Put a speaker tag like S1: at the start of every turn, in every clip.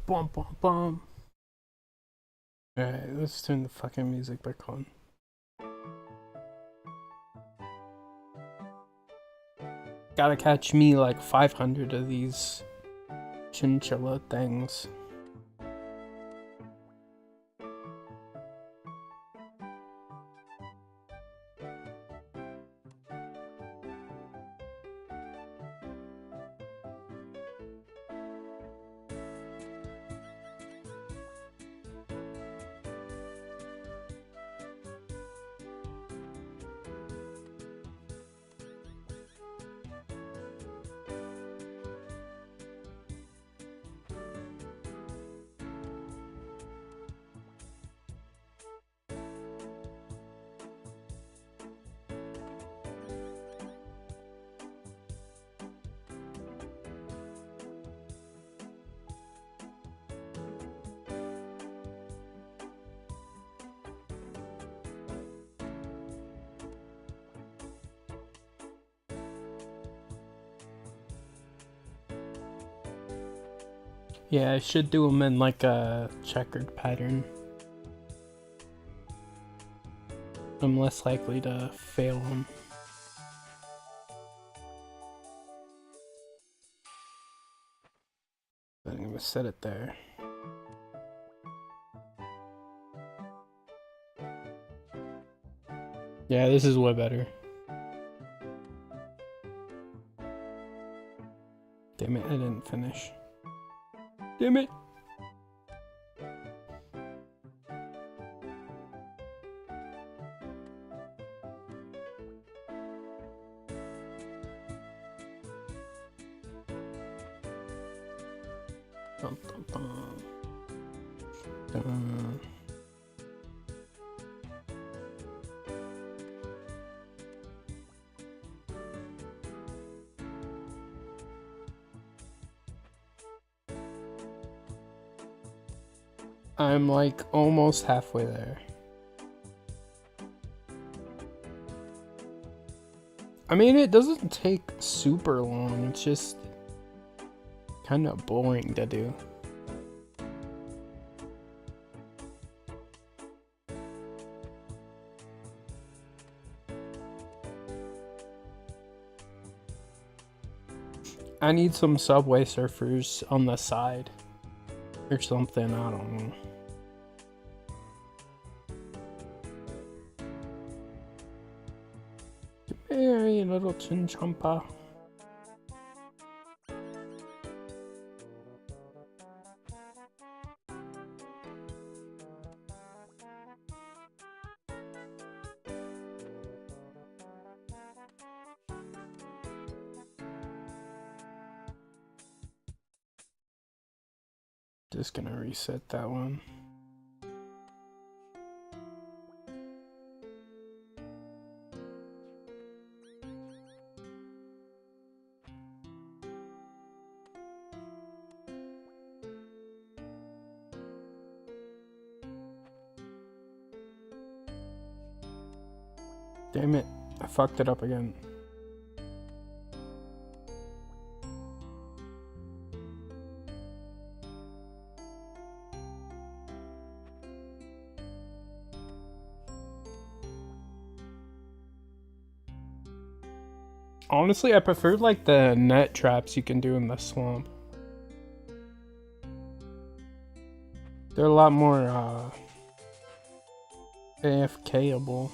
S1: Bum bum bum. Alright, let's turn the fucking music back on. Gotta catch me like 500 of these chinchilla things. Yeah, I should do them in like a checkered pattern. I'm less likely to fail them. I'm gonna set it there. Yeah, this is way better. Damn it, I didn't finish. Damn it! Dun, dun, dun. Dun. I'm like almost halfway there. I mean, it doesn't take super long, it's just kind of boring to do. I need some Subway Surfers on the side or something, I don't know. Come here, you little chinchompa. Just gonna reset that one. Damn it, I fucked it up again. Honestly, I prefer like the net traps you can do in the swamp. They're a lot more AFKable.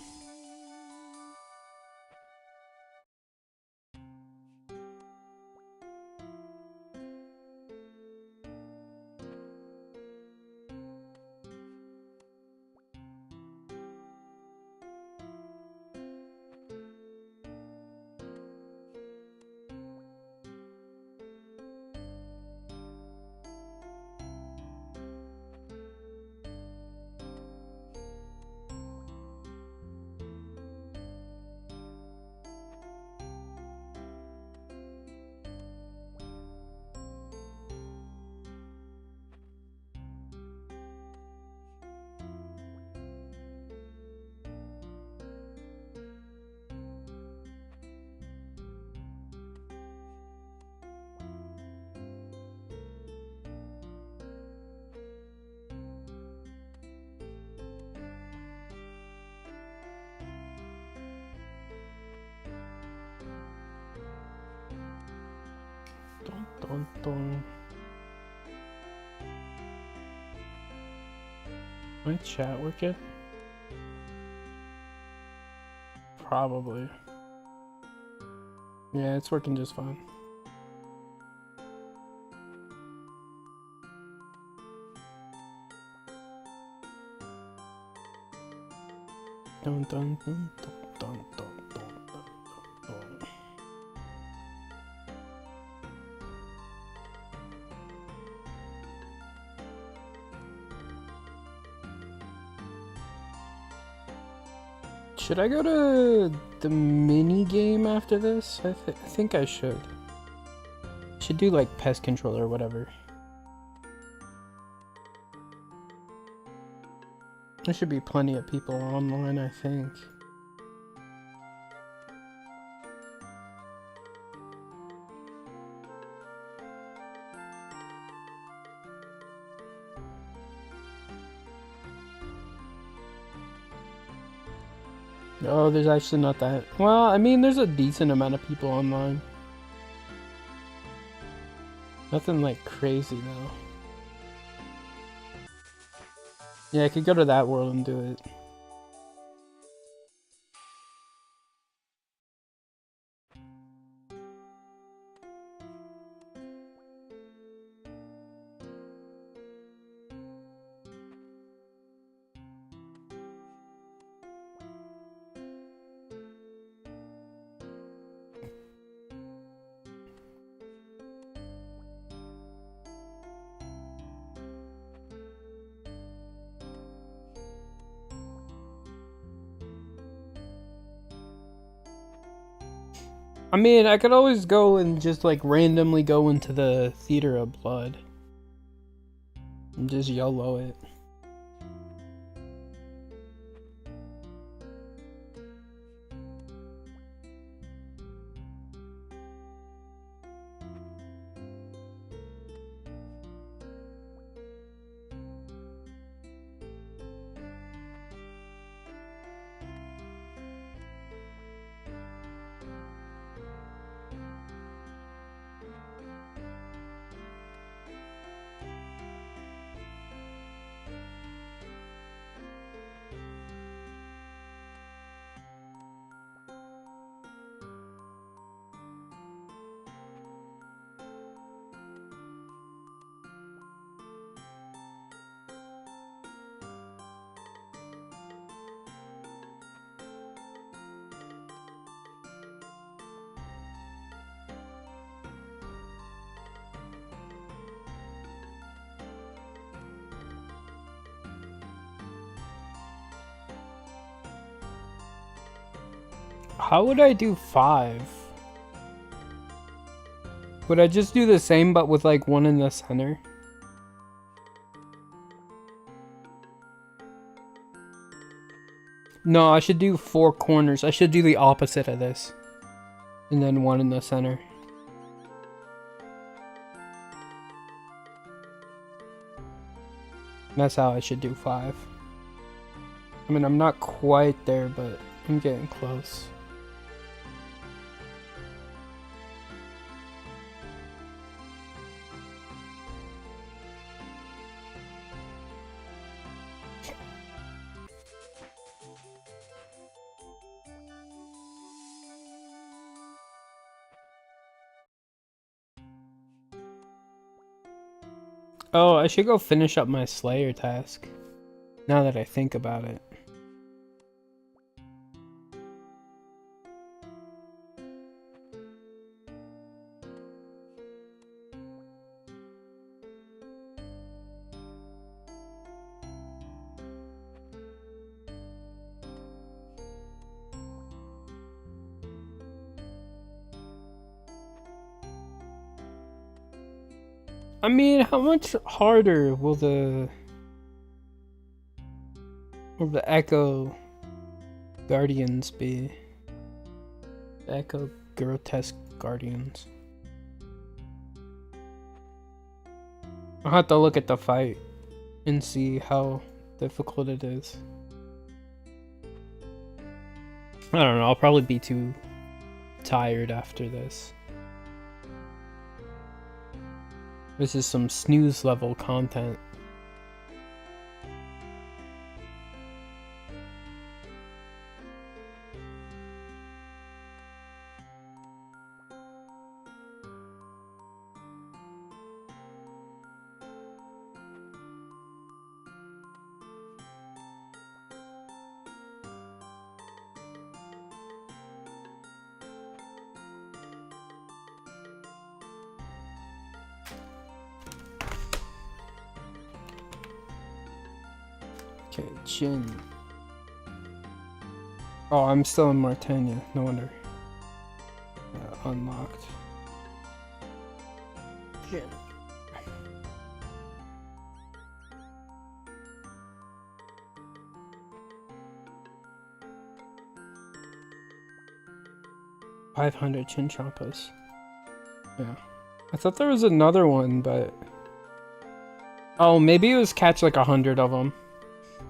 S1: Dun, dun, dun. My chat working? Probably. Yeah, it's working just fine. Dun, dun, dun, dun, dun, dun, dun, dun. Should I go to the mini game after this? I think I should. Should do like pest control or whatever. There should be plenty of people online, I think. Oh, there's actually not that. Well, I mean, there's a decent amount of people online. Nothing like crazy though. Yeah, I could go to that world and do it. I mean, I could always go and just like randomly go into the Theater of Blood. And just YOLO it. How would I do 5? Would I just do the same but with like one in the center? No, I should do 4 corners. I should do the opposite of this. And then one in the center. That's how I should do 5. I mean, I'm not quite there, but I'm getting close. Oh, I should go finish up my Slayer task. Now that I think about it. I mean, how much harder will the Echo Guardians be? The Echo Grotesque Guardians. I'll have to look at the fight and see how difficult it is. I don't know, I'll probably be too tired after this. This is some snooze level content. Okay, Jin. Oh, I'm still in Martania. No wonder. Unlocked. Jin. $500 Chinchompas. Yeah. I thought there was another one, but... Oh, maybe it was catch like 100 of them.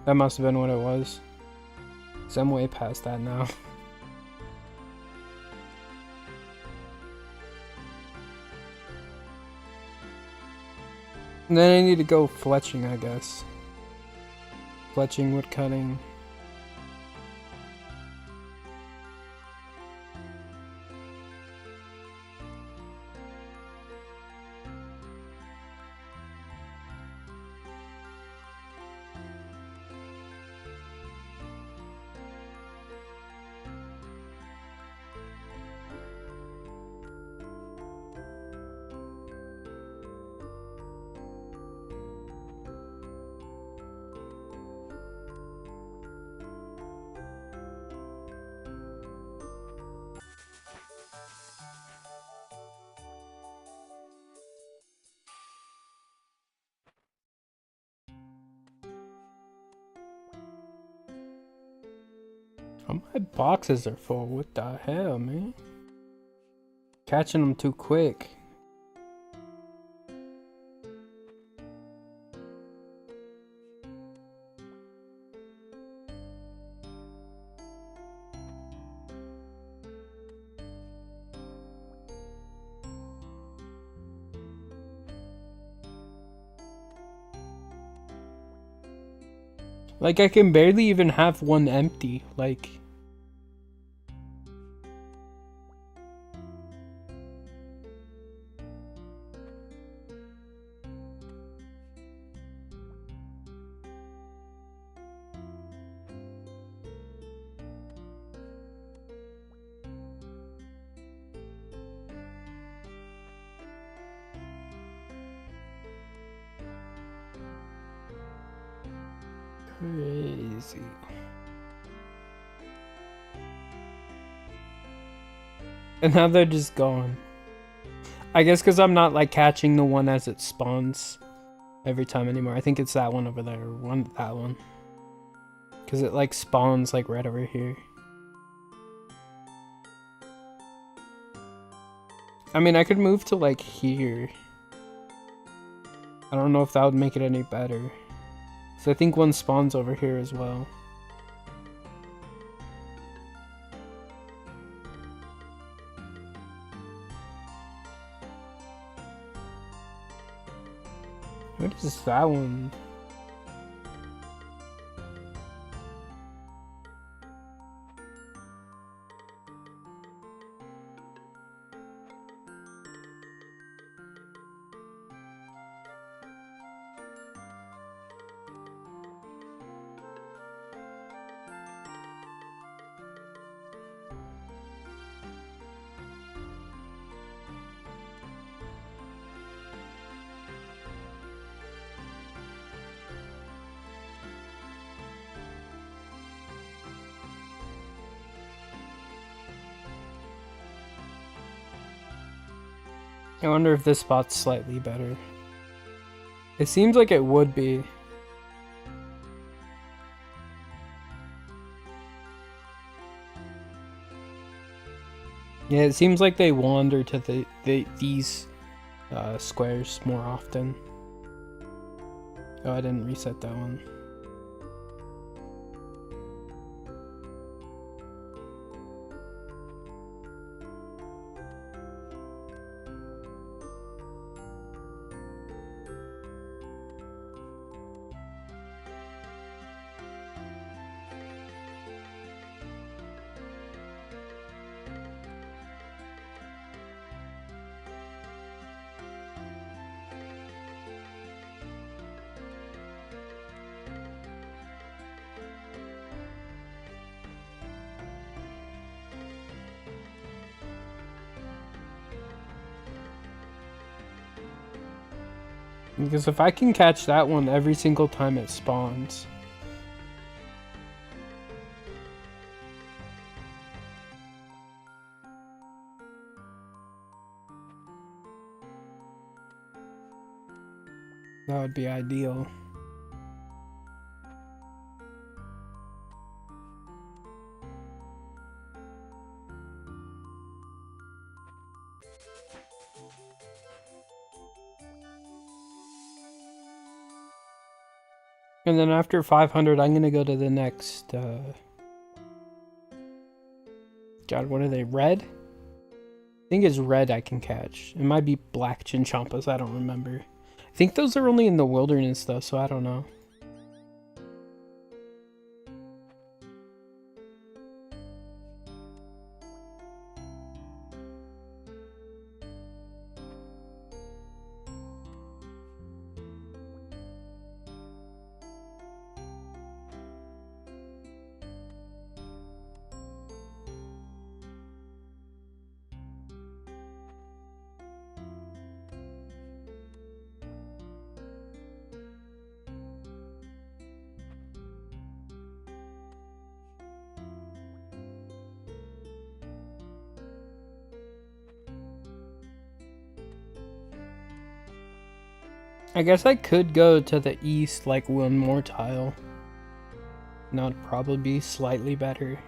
S1: That must have been what it was. 'Cause I'm way past that now. And then I need to go fletching, I guess. Fletching, wood cutting. Oh, my boxes are full. What the hell, man? Catching them too quick. Like, I can barely even have one empty. Like... Crazy. And now they're just gone. I guess because I'm not like catching the one as it spawns every time anymore. I think it's that one over there, or that one. Because it like spawns like right over here. I mean, I could move to like here. I don't know if that would make it any better. So I think one spawns over here as well. What is that one? I wonder if this spot's slightly better. It seems like it would be. Yeah, it seems like they wander to these squares more often. Oh, I didn't reset that one. Because if I can catch that one every single time it spawns. That would be ideal. And then after 500, I'm gonna go to the next, God, what are they, red? I think it's red I can catch. It might be black Chinchompas, I don't remember. I think those are only in the wilderness though, so I don't know. I guess I could go to the east like one more tile. And that would probably be slightly better.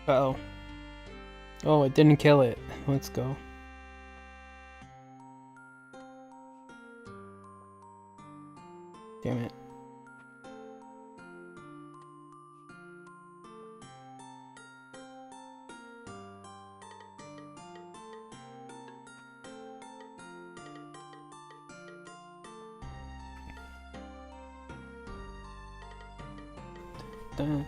S1: Uh-oh. Oh, it didn't kill it. Let's go. Damn it. Dun.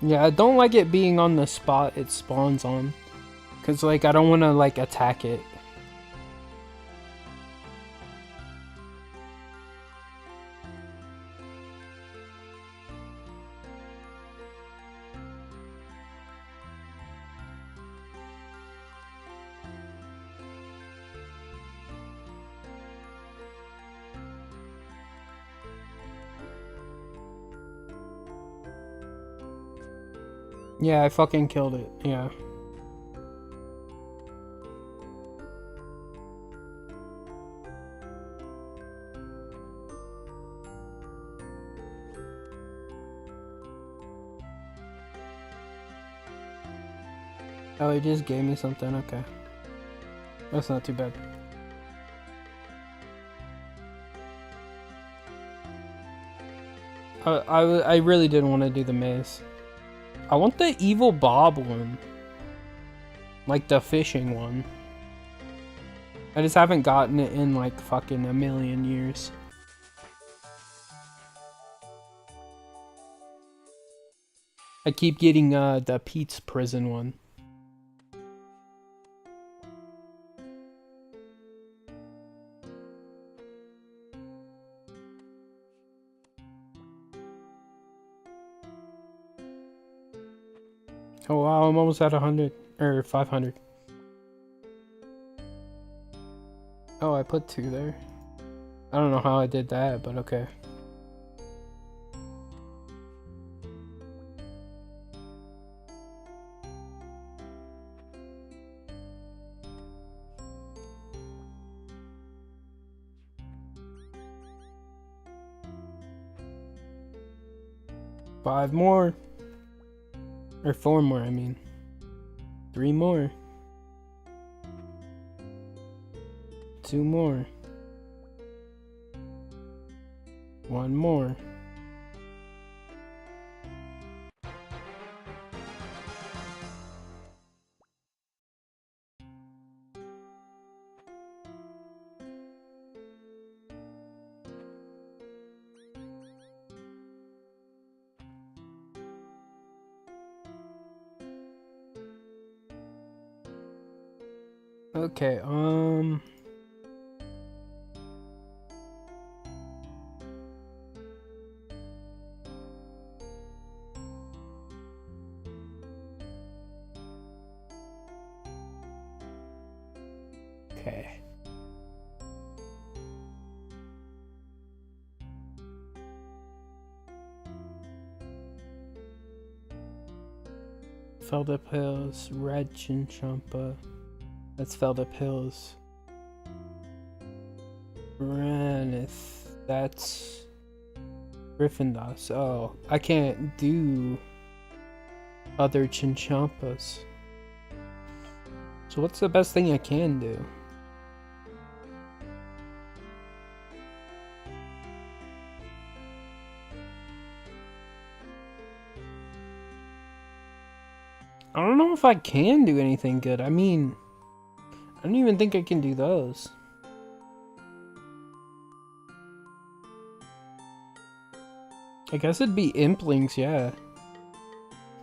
S1: Yeah, I don't like it being on the spot it spawns on. Cause like I don't wanna like attack it. Yeah, I fucking killed it, yeah. Oh, he just gave me something, okay. That's not too bad. I really didn't want to do the maze. I want the evil Bob one. Like the fishing one. I just haven't gotten it in like fucking a million years. I keep getting the Pete's prison one. Oh wow, I'm almost at 100 or 500. Oh, I put 2 there. I don't know how I did that, but okay. Five more. Or 4 more, I mean. 3 more. 2 more. One more. Okay, okay. Felled Up Hills, Red Chinchompa. That's Felled Up Hills. Ranith, that's Gryffindor. Oh, I can't do other Chinchompas. So what's the best thing I can do? I don't know if I can do anything good. I mean, I don't even think I can do those. I guess it'd be Implings, yeah.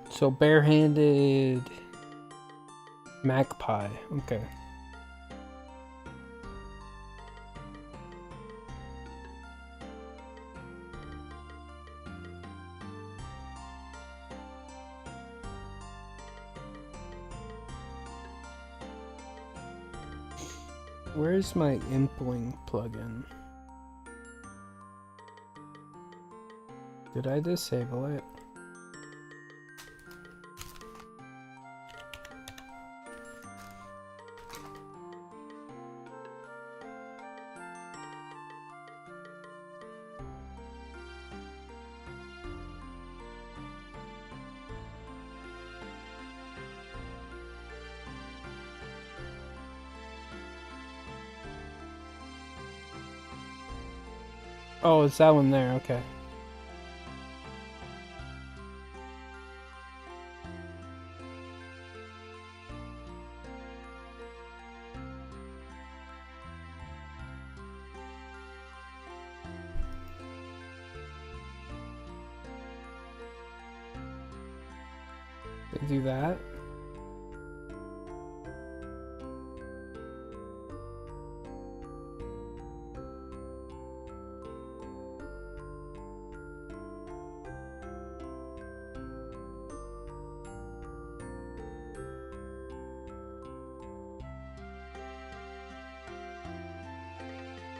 S1: So barehanded magpie. Okay. Where's my Impling plugin? Did I disable it? Oh, it's that one there, okay. Do that.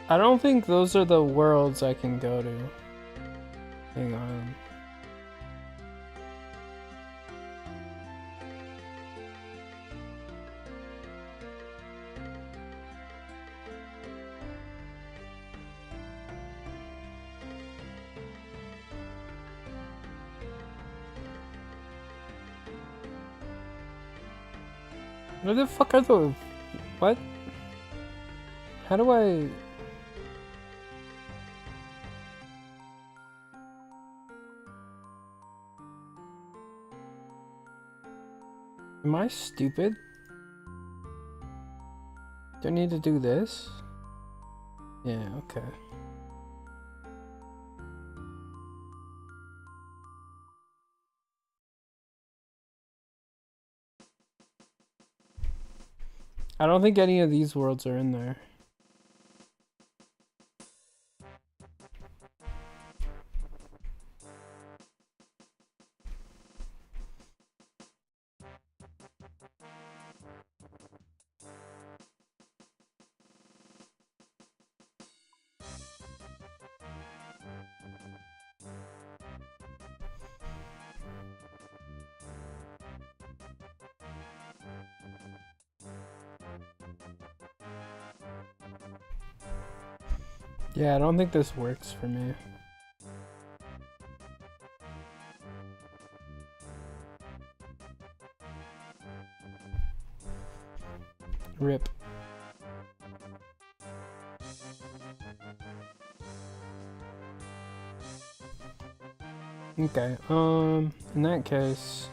S1: I don't think those are the worlds I can go to. Hang on. Where the fuck are those? What? How do I... Am I stupid? Do I need to do this? Yeah, okay. I don't think any of these worlds are in there. Yeah, I don't think this works for me. Rip. Okay, in that case...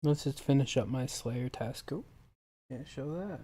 S1: let's just finish up my Slayer task. Oh, can't show that.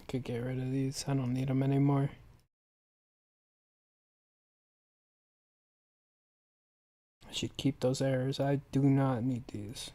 S1: Could get rid of these. I don't need them anymore. I should keep those errors. I do not need these.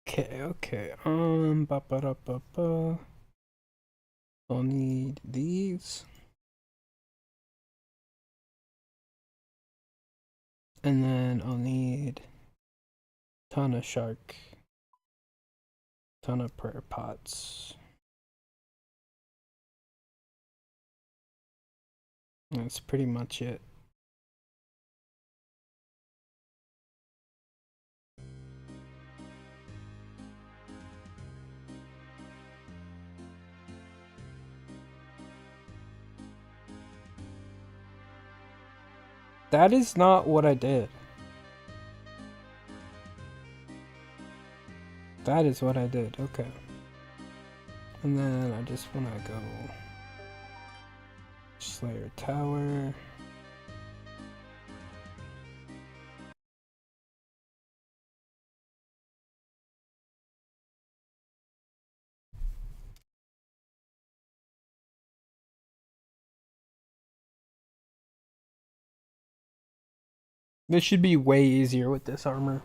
S1: Okay. Ba ba da ba ba. I'll need these. And then I'll need ton of shark, ton of prayer pots. That's pretty much it. That is not what I did. That is what I did. Okay. And then I just want to go Slayer Tower. This should be way easier with this armor.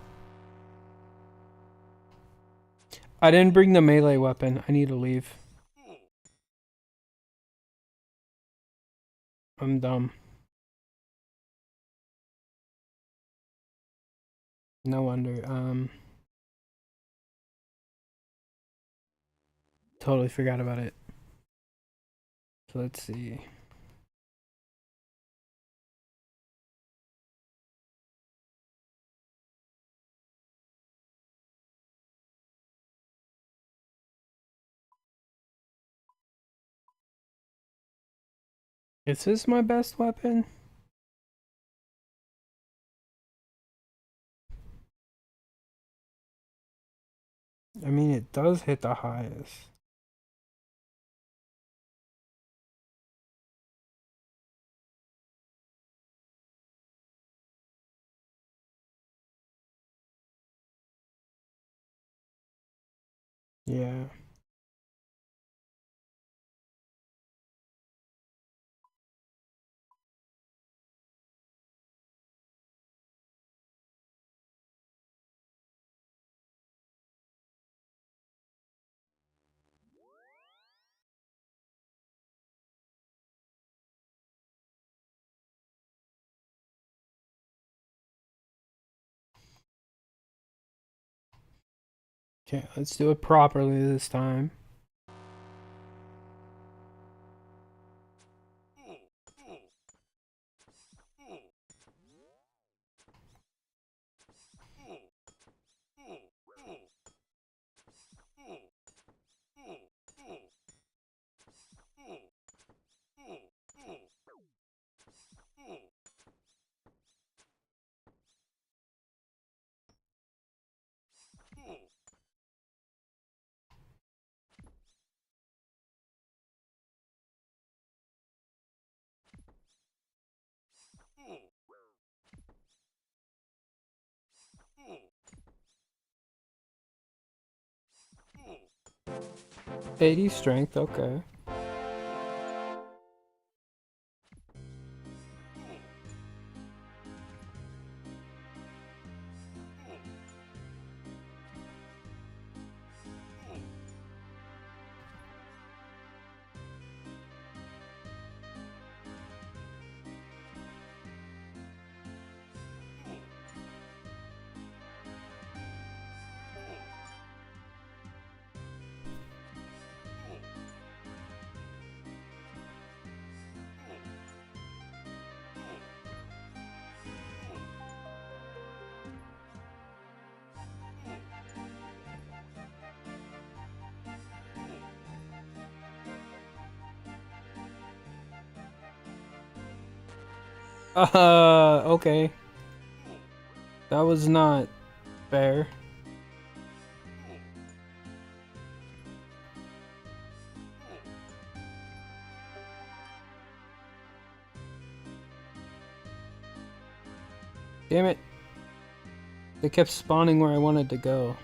S1: I didn't bring the melee weapon. I need to leave. I'm dumb. No wonder. Totally forgot about it. So let's see. Is this my best weapon? I mean, it does hit the highest. Yeah. Okay, let's do it properly this time. '80 strength, okay. Okay. That was not fair. Damn it. They kept spawning where I wanted to go.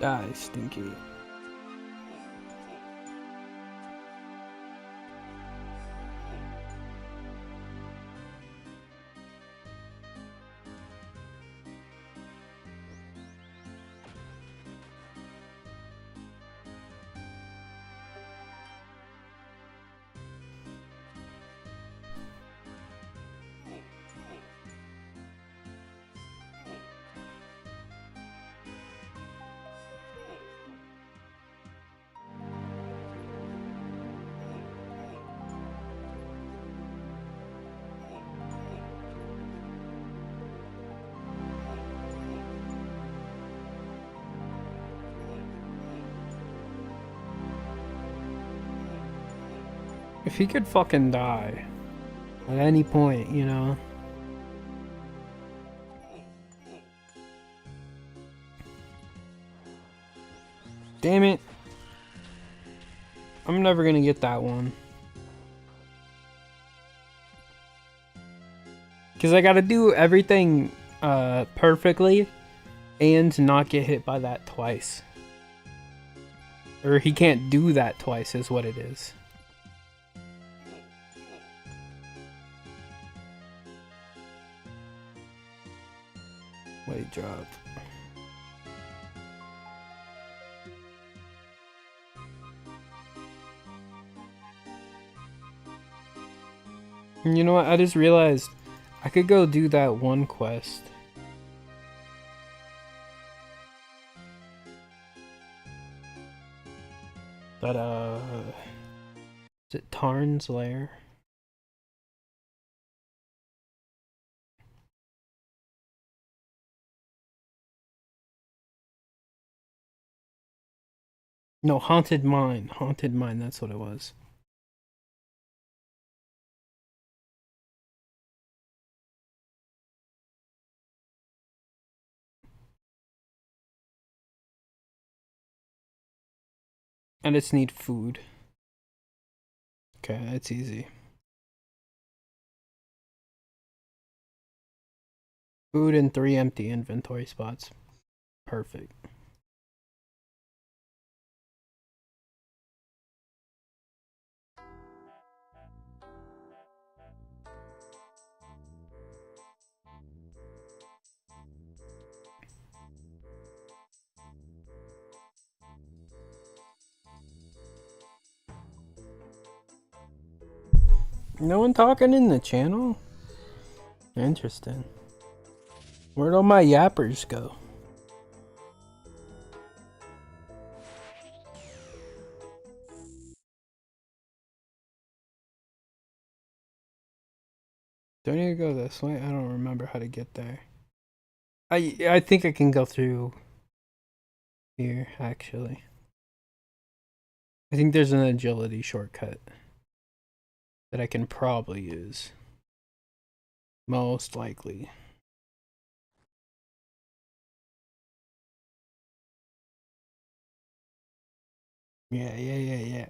S1: Die, Stinky. If he could fucking die at any point, you know. Damn it. I'm never gonna get that one. Because I gotta do everything perfectly and not get hit by that twice. Or he can't do that twice is what it is. What he dropped. And you know what? I just realized I could go do that one quest. That, is it Tarn's Lair? No, Haunted Mine. Haunted Mine, that's what it was. I just need food. Okay, that's easy. Food and 3 empty inventory spots. Perfect. No one talking in the channel? Interesting. Where'd all my yappers go? Do I need to go this way? I don't remember how to get there. I think I can go through here, actually. I think there's an agility shortcut that I can probably use. Most likely. Yeah.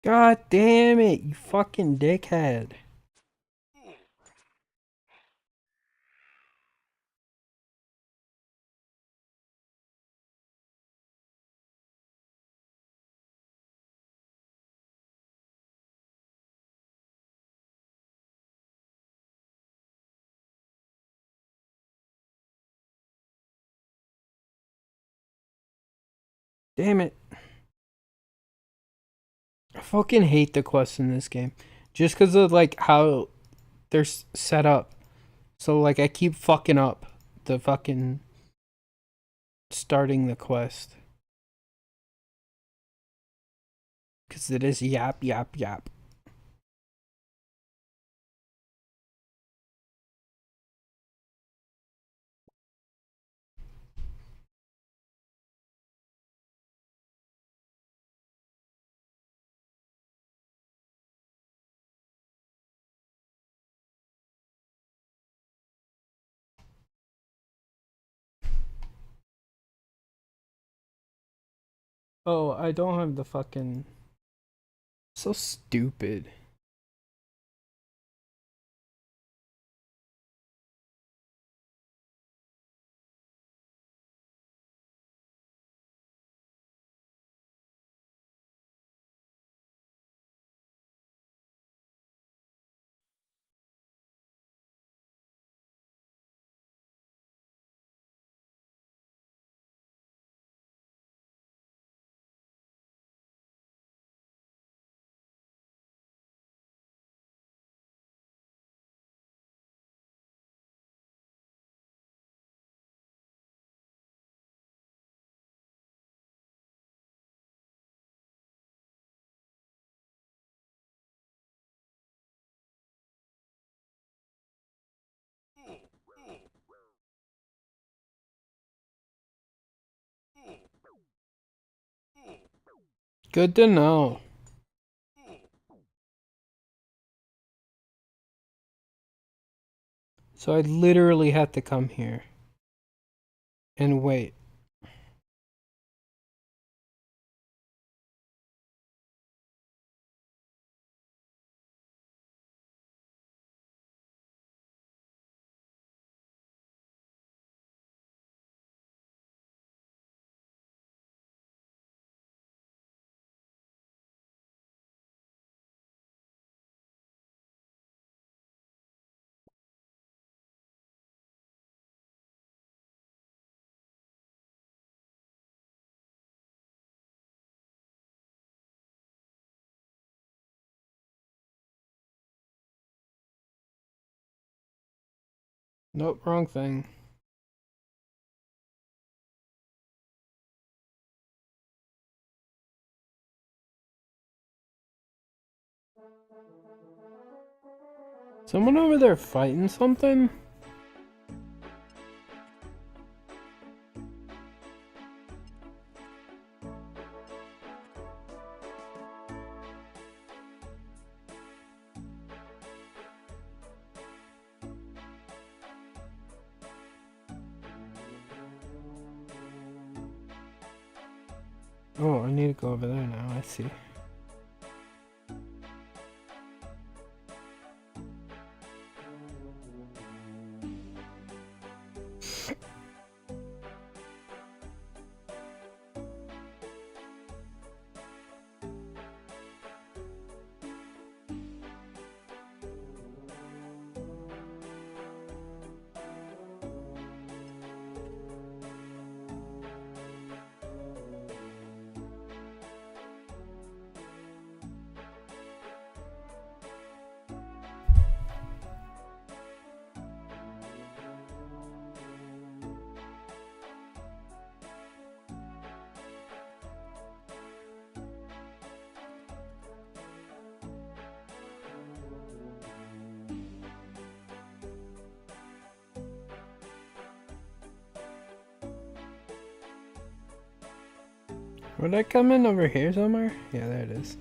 S1: God damn it, you fucking dickhead. Damn it. I fucking hate the quests in this game. Just because of like how they're set up. So like I keep fucking up the fucking starting the quest. Because it is yap. Oh, I don't have the fucking... So stupid. Good to know. So I literally had to come here and wait. Nope, wrong thing. Someone over there fighting something? Oh, I need to go over there now, I see. Would I come in over here somewhere? Yeah, there it is.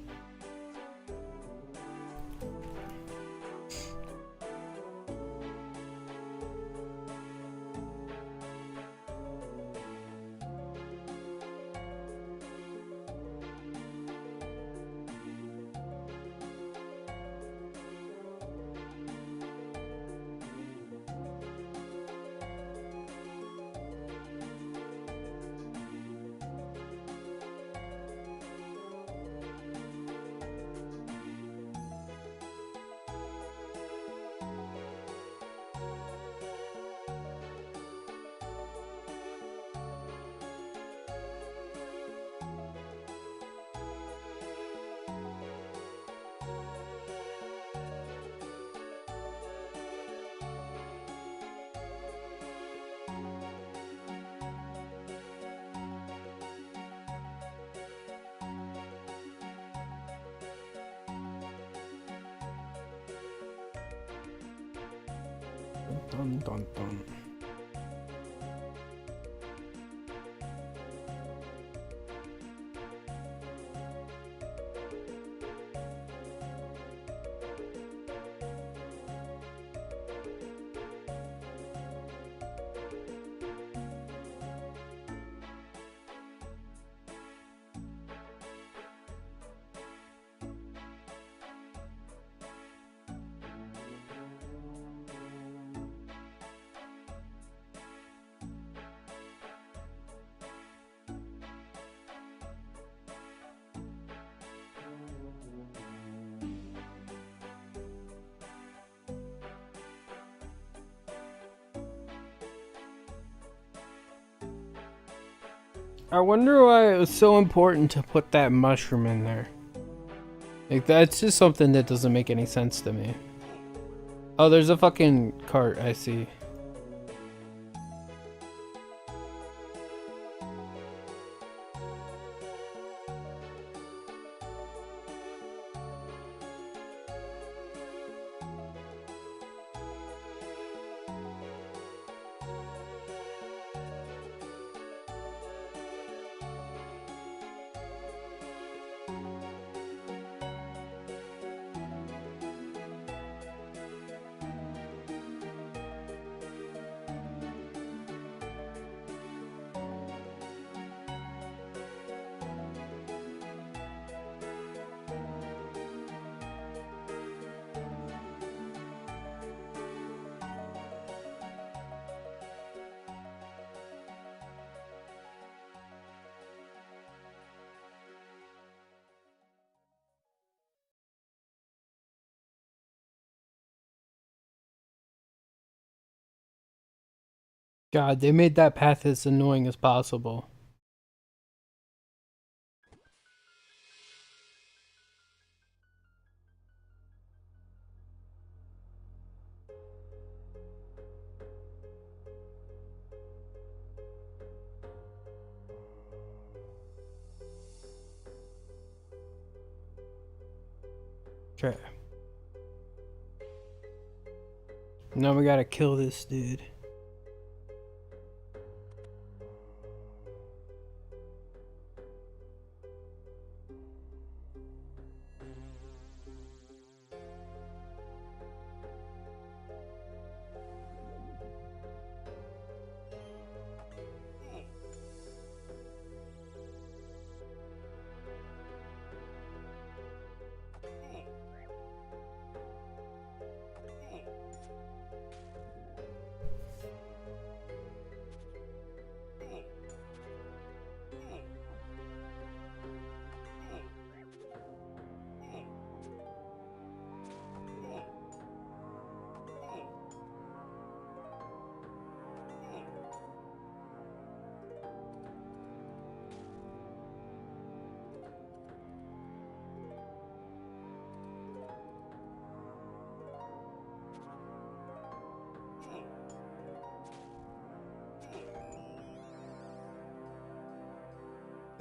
S1: Dun dun dun. I wonder why it was so important to put that mushroom in there. Like, that's just something that doesn't make any sense to me. Oh, there's a fucking cart, I see. God, they made that path as annoying as possible. Okay. Now we gotta kill this dude.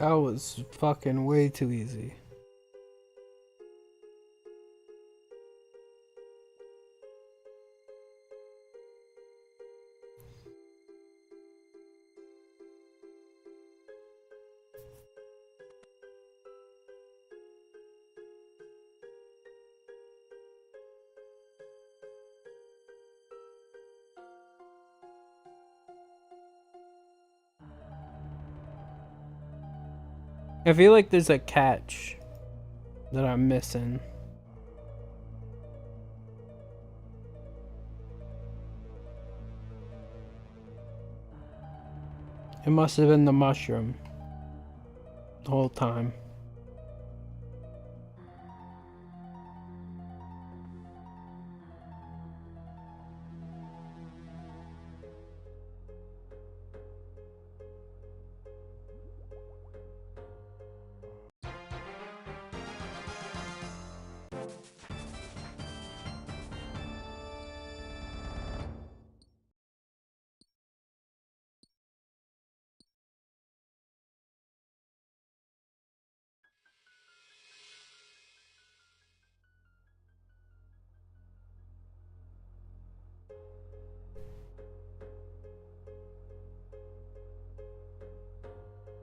S1: That was fucking way too easy. I feel like there's a catch that I'm missing. It must have been the mushroom the whole time.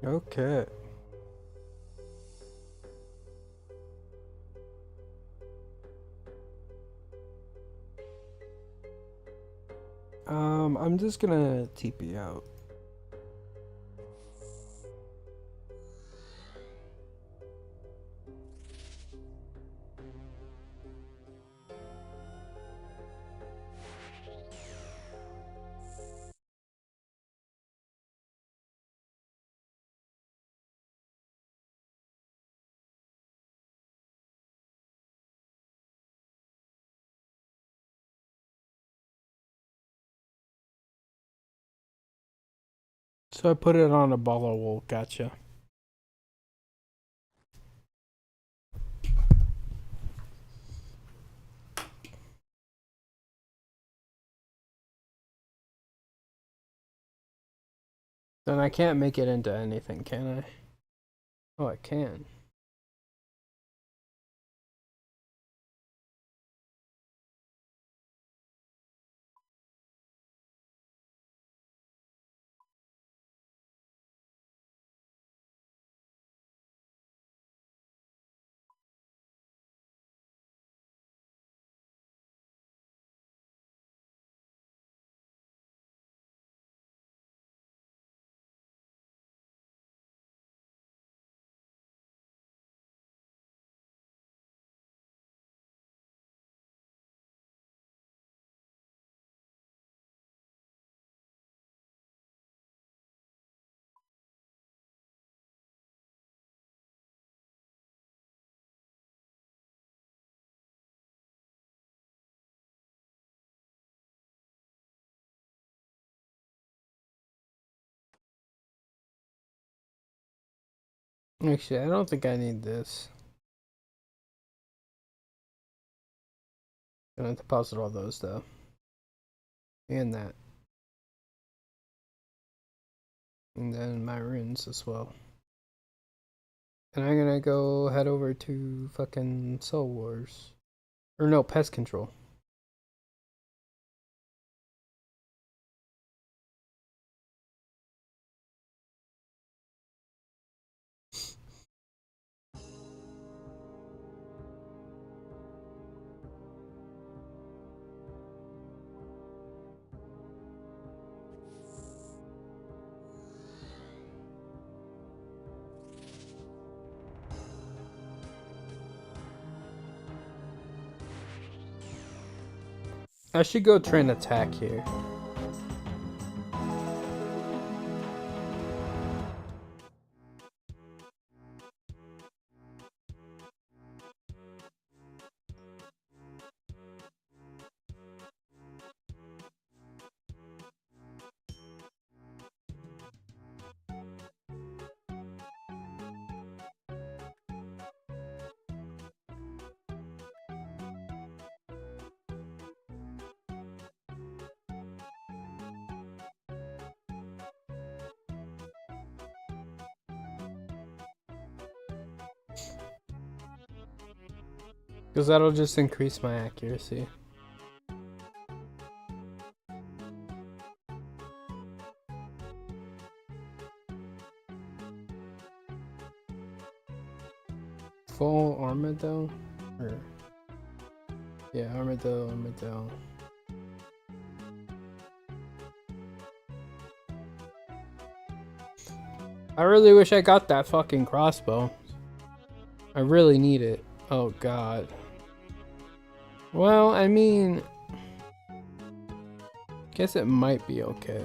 S1: Okay. I'm just gonna TP out. So I put it on a ball of wool, gotcha. Then I can't make it into anything, can I? Oh, I can. Actually, I don't think I need this. I'm gonna deposit all those though. And that. And then my runes as well. And I'm gonna go head over to fucking Soul Wars. Or no, pest control. I should go try and attack here. Because that'll just increase my accuracy. Full armadillo? Or... yeah, armadillo. I really wish I got that fucking crossbow. I really need it. Oh god. Well, I mean... guess it might be okay.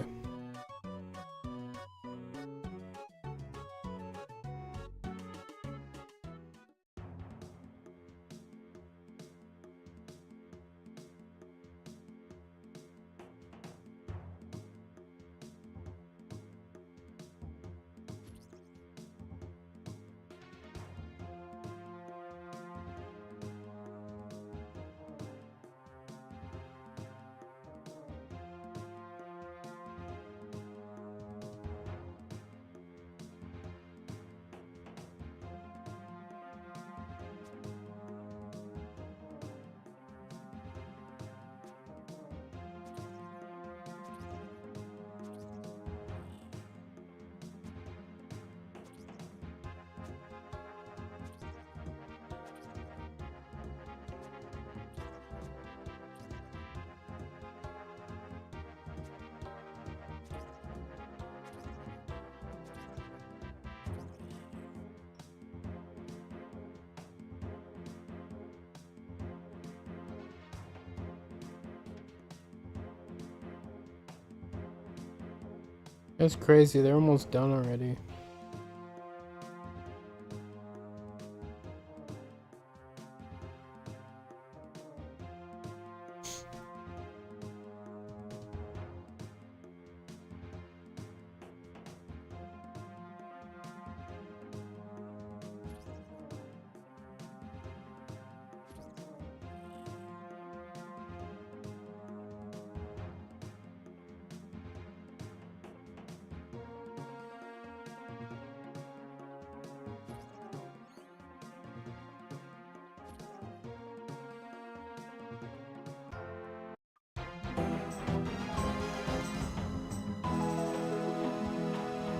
S1: That's crazy, they're almost done already.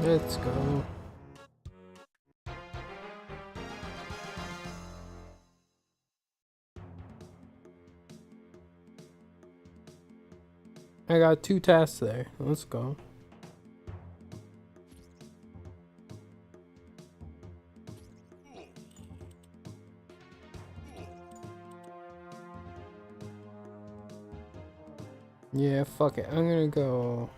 S1: Let's go. I got 2 tasks there. Let's go. Yeah, fuck it. I'm gonna go...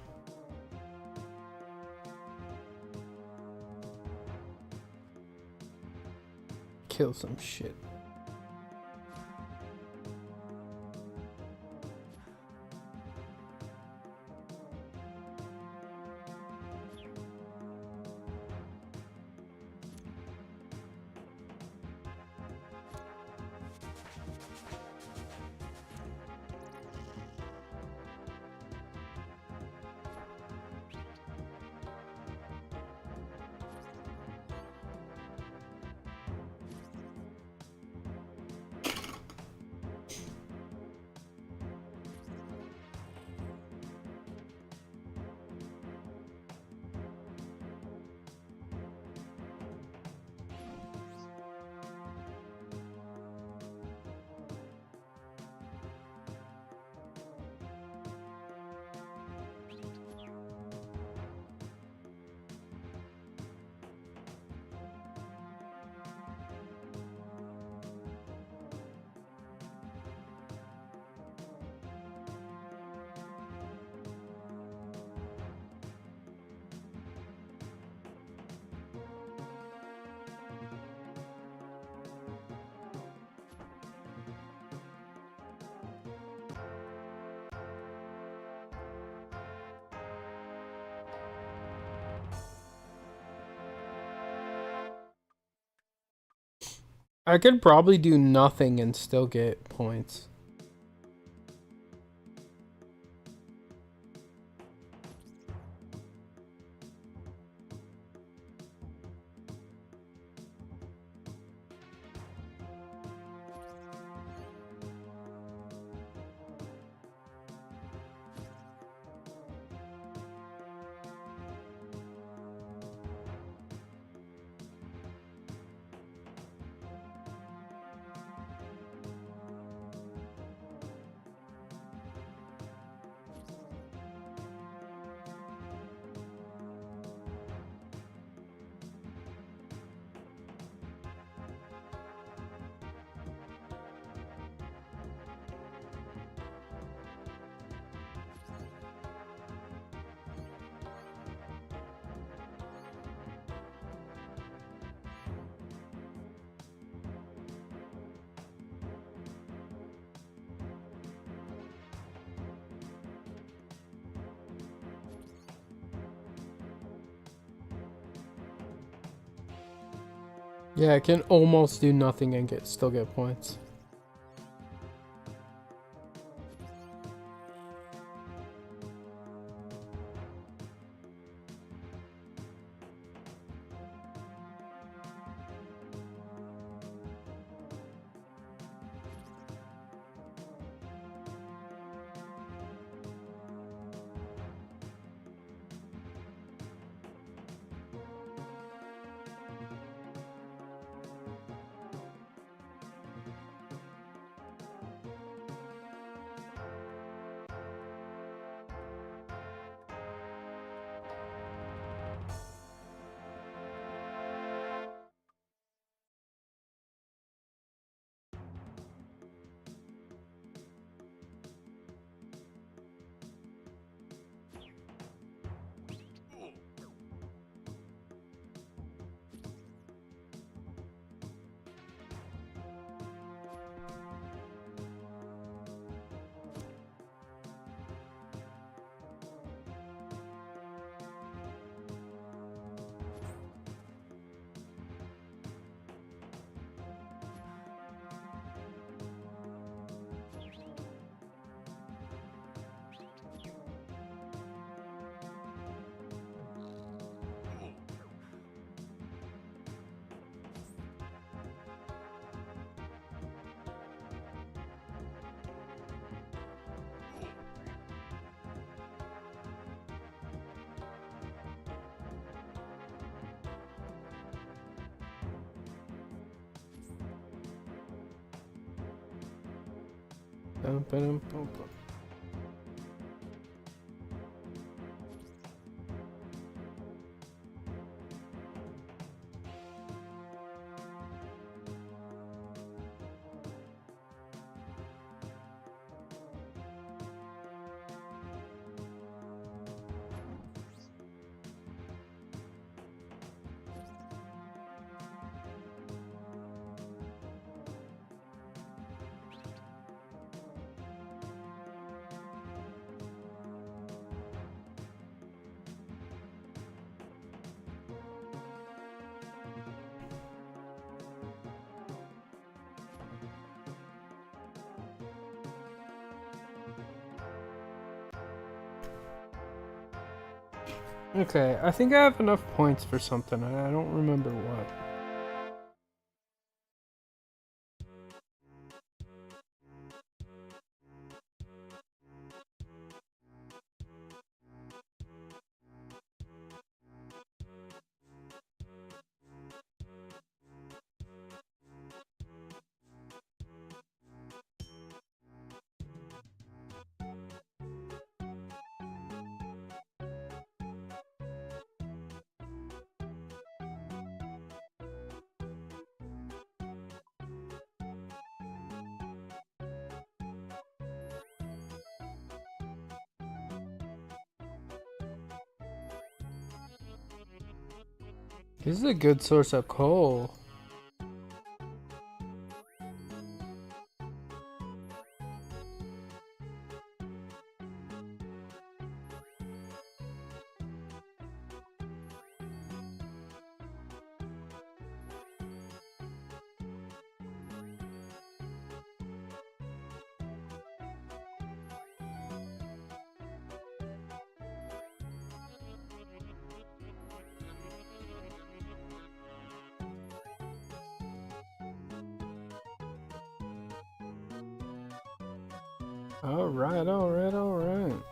S1: kill some shit. I could probably do nothing and still get points. Yeah, I can almost do nothing and still get points. Okay, I think I have enough points for something. I don't remember what. This is a good source of coal. Alright, alright, alright.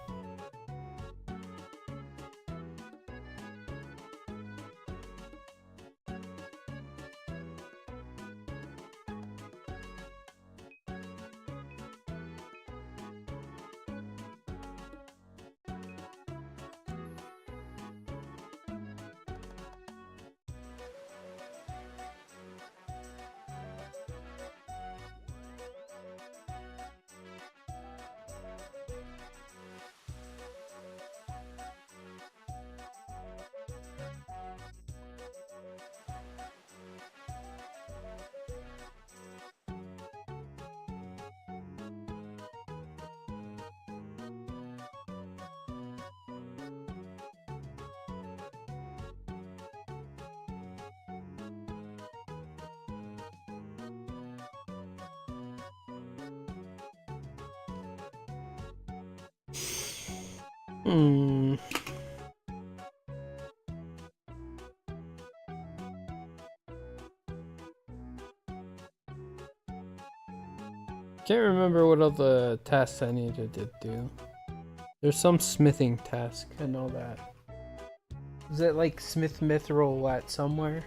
S1: Can't remember what all the tasks I needed to do. There's some smithing task, I know that. Is it like Smith Mithril at somewhere?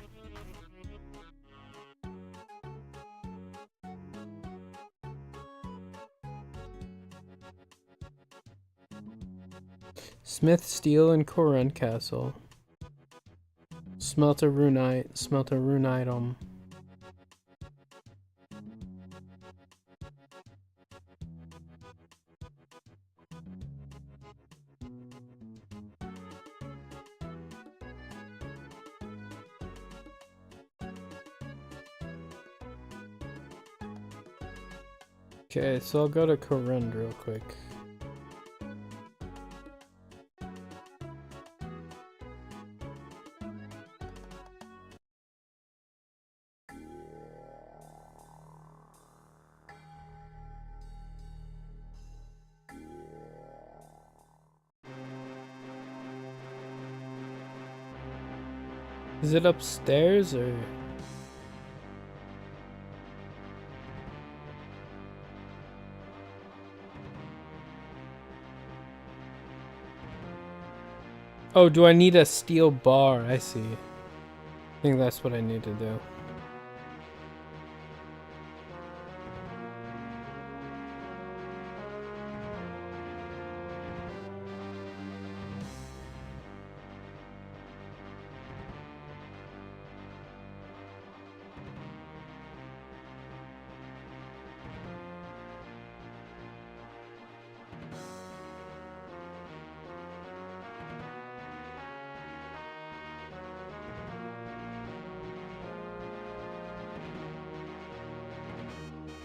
S1: Smith Steel and Koren Castle. Smelt a rune item. Okay, so I'll go to Koren real quick. Is it upstairs or? Oh, do I need a steel bar? I see. I think that's what I need to do.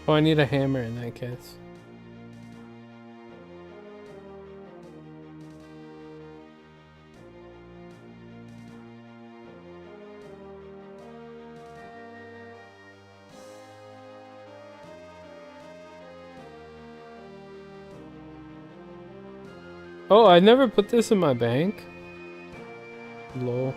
S1: Oh, I need a hammer in that case. Oh, I never put this in my bank. Lol.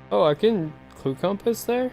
S1: Oh, I can clue compass there?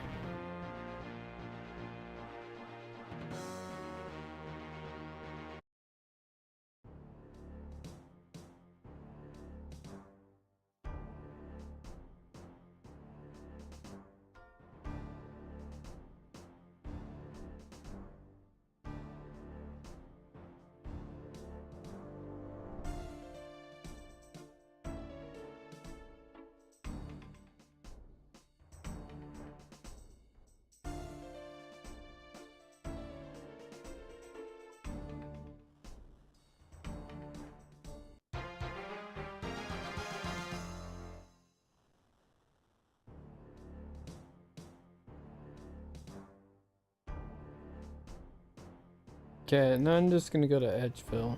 S1: Okay, now I'm just gonna go to Edgeville.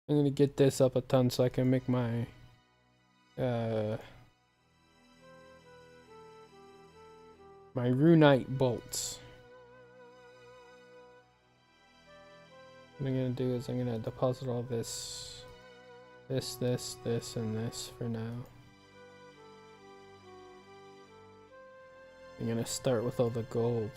S1: I'm gonna get this up a ton so I can make my my runite bolts. What I'm gonna do is I'm gonna deposit all this, and this for now. I'm gonna start with all the gold.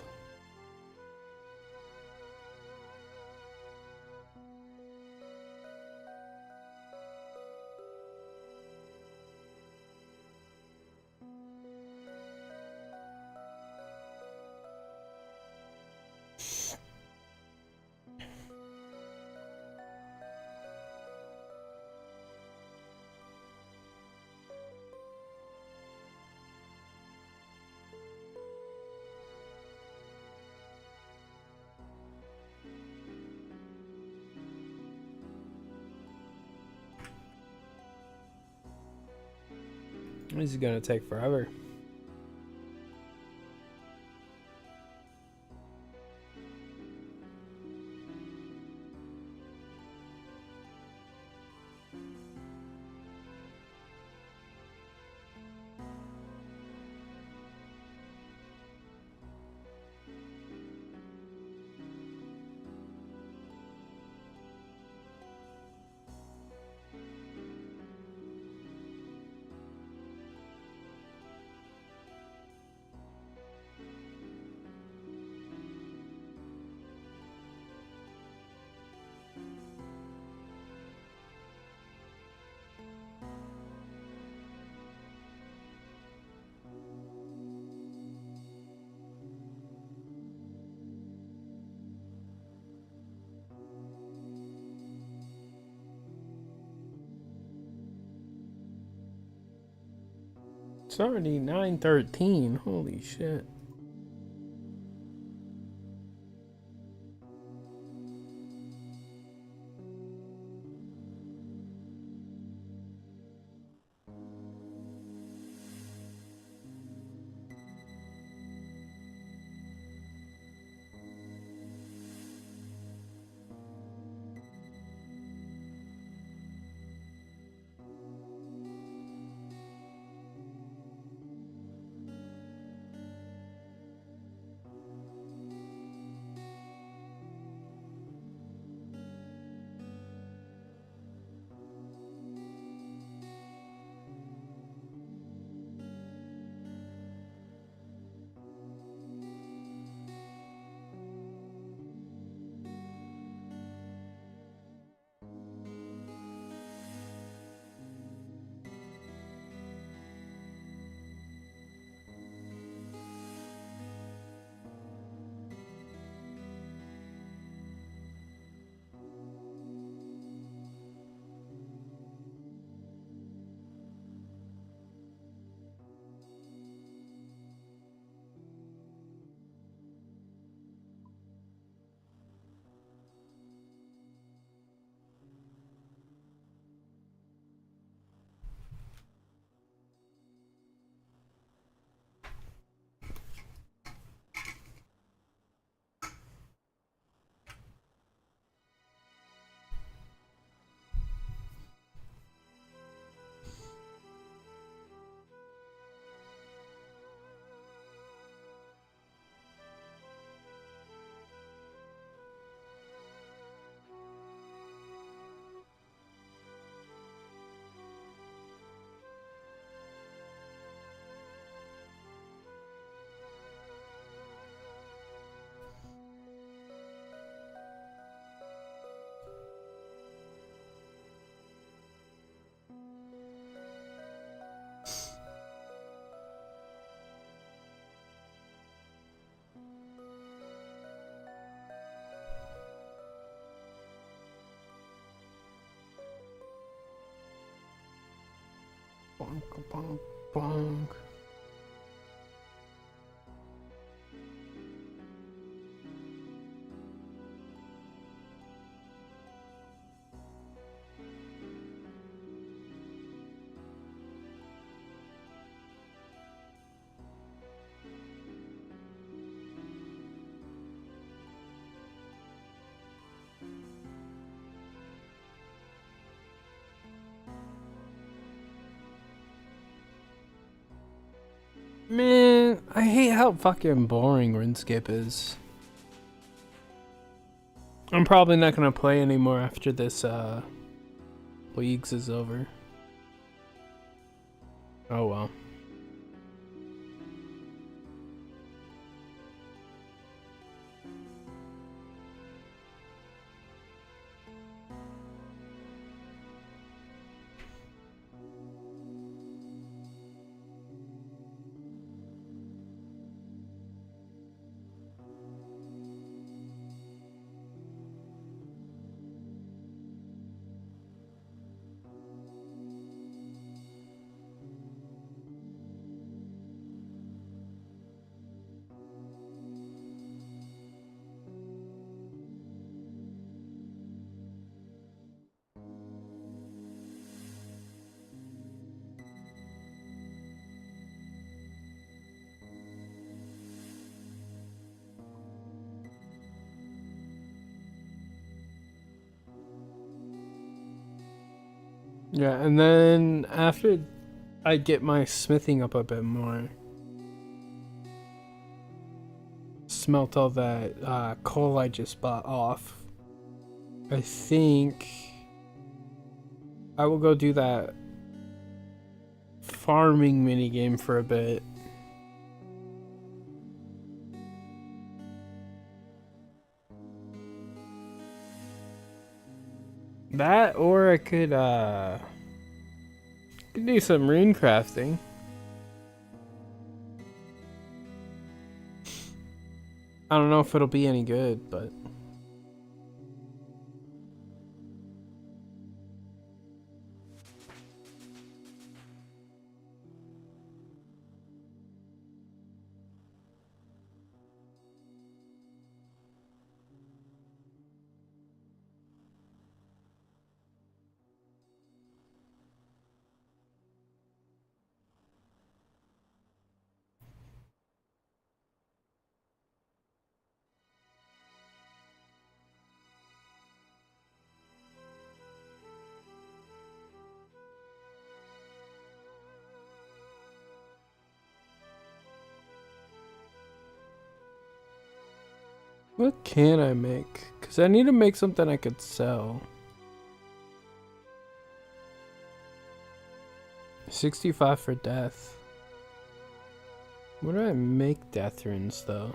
S1: This is gonna take forever. It's already 9:13. Holy shit. Bonk, bonk, bonk. Man, I hate how fucking boring RuneScape is. I'm probably not gonna play anymore after this Leagues is over. Oh well. Yeah, and then after I get my smithing up a bit more, smelt all that coal I just bought off, I think I will go do that farming minigame for a bit. That, or I could do some rune crafting. I don't know if it'll be any good, but what can I make? Because I need to make something I could sell. 65 for death. What do I make death runes though?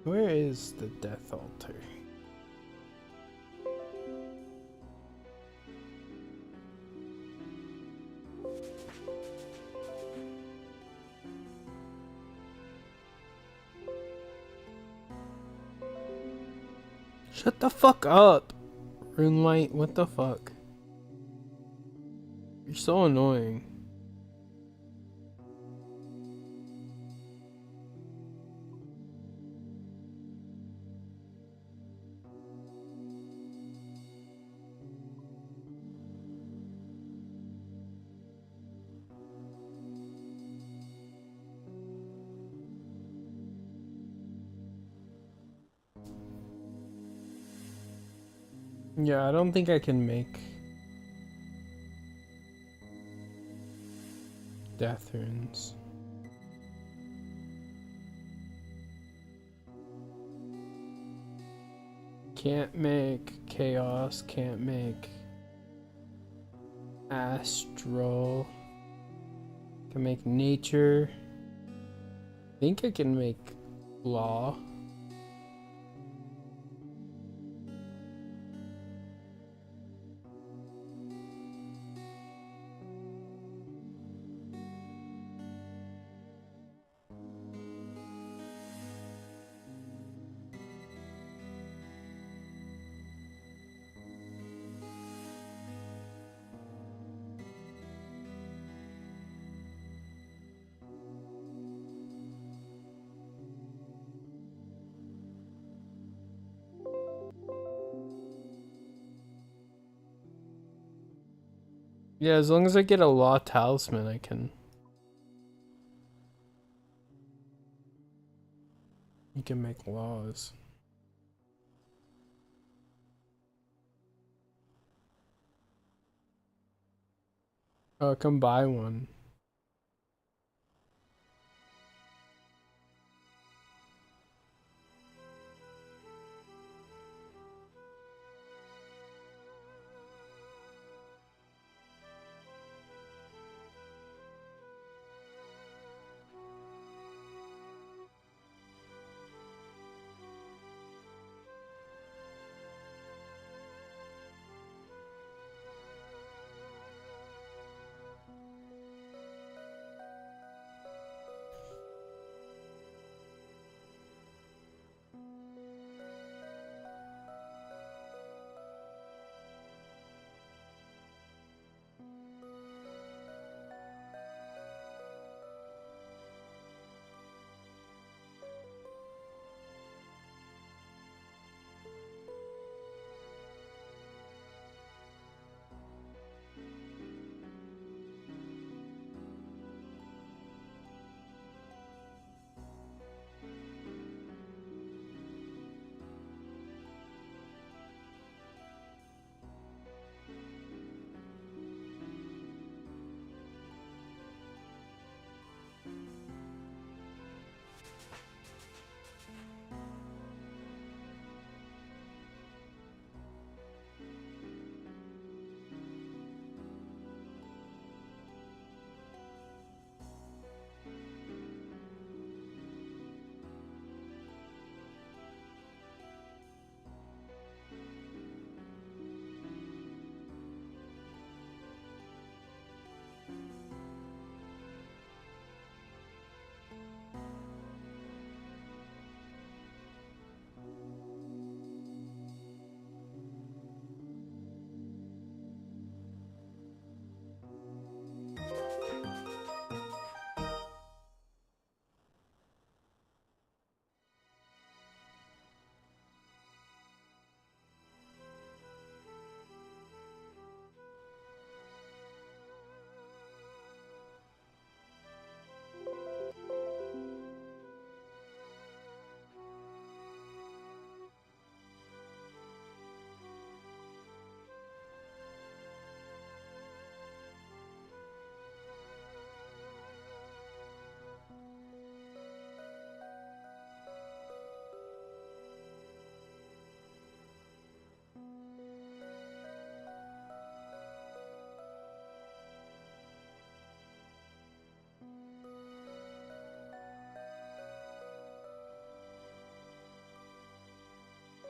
S1: Where is the death altar? Shut the fuck up, Runelight. What the fuck? You're so annoying. Yeah, I don't think I can make death runes. Can't make chaos, can't make astral, Can make nature. I think I can make law. Yeah, as long as I get a law talisman, I can. You can make laws. Oh, I can buy one.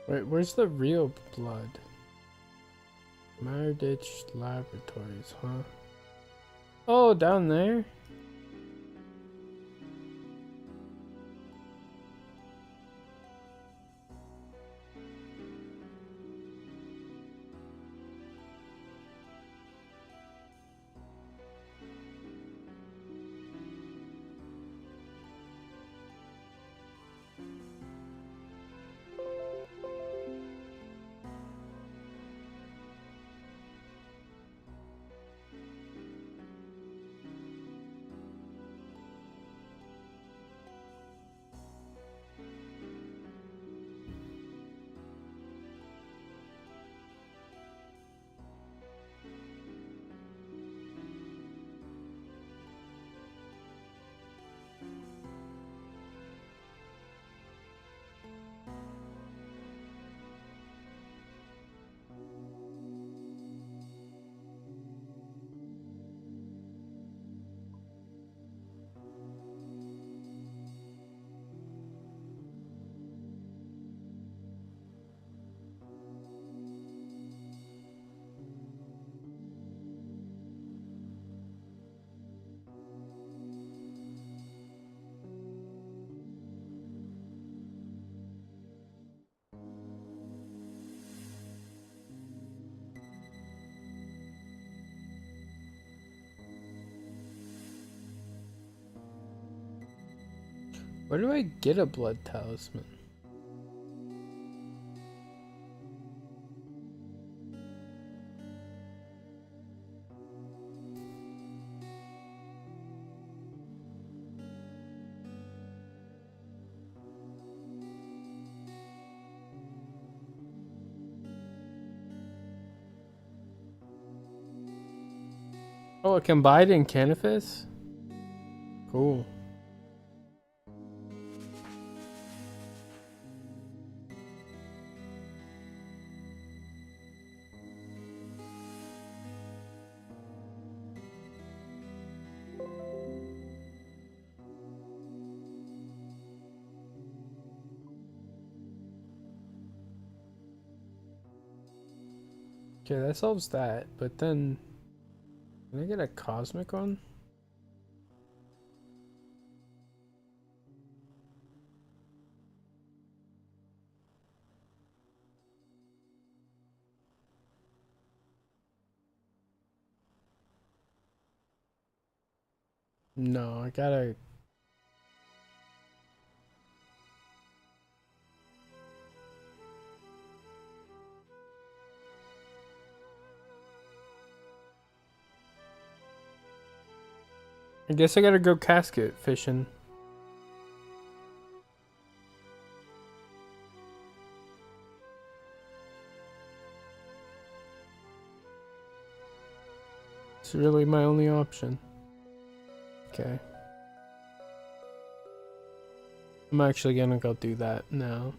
S1: Wait, where's the real blood? Meredith Laboratories, huh? Oh, down there? Where do I get a blood talisman? Oh, it can buy it in Canifis? Cool. Okay, that solves that, but then can I get a cosmic one? No, I gotta. I guess I gotta go casket fishing. It's really my only option. Okay. I'm actually gonna go do that now.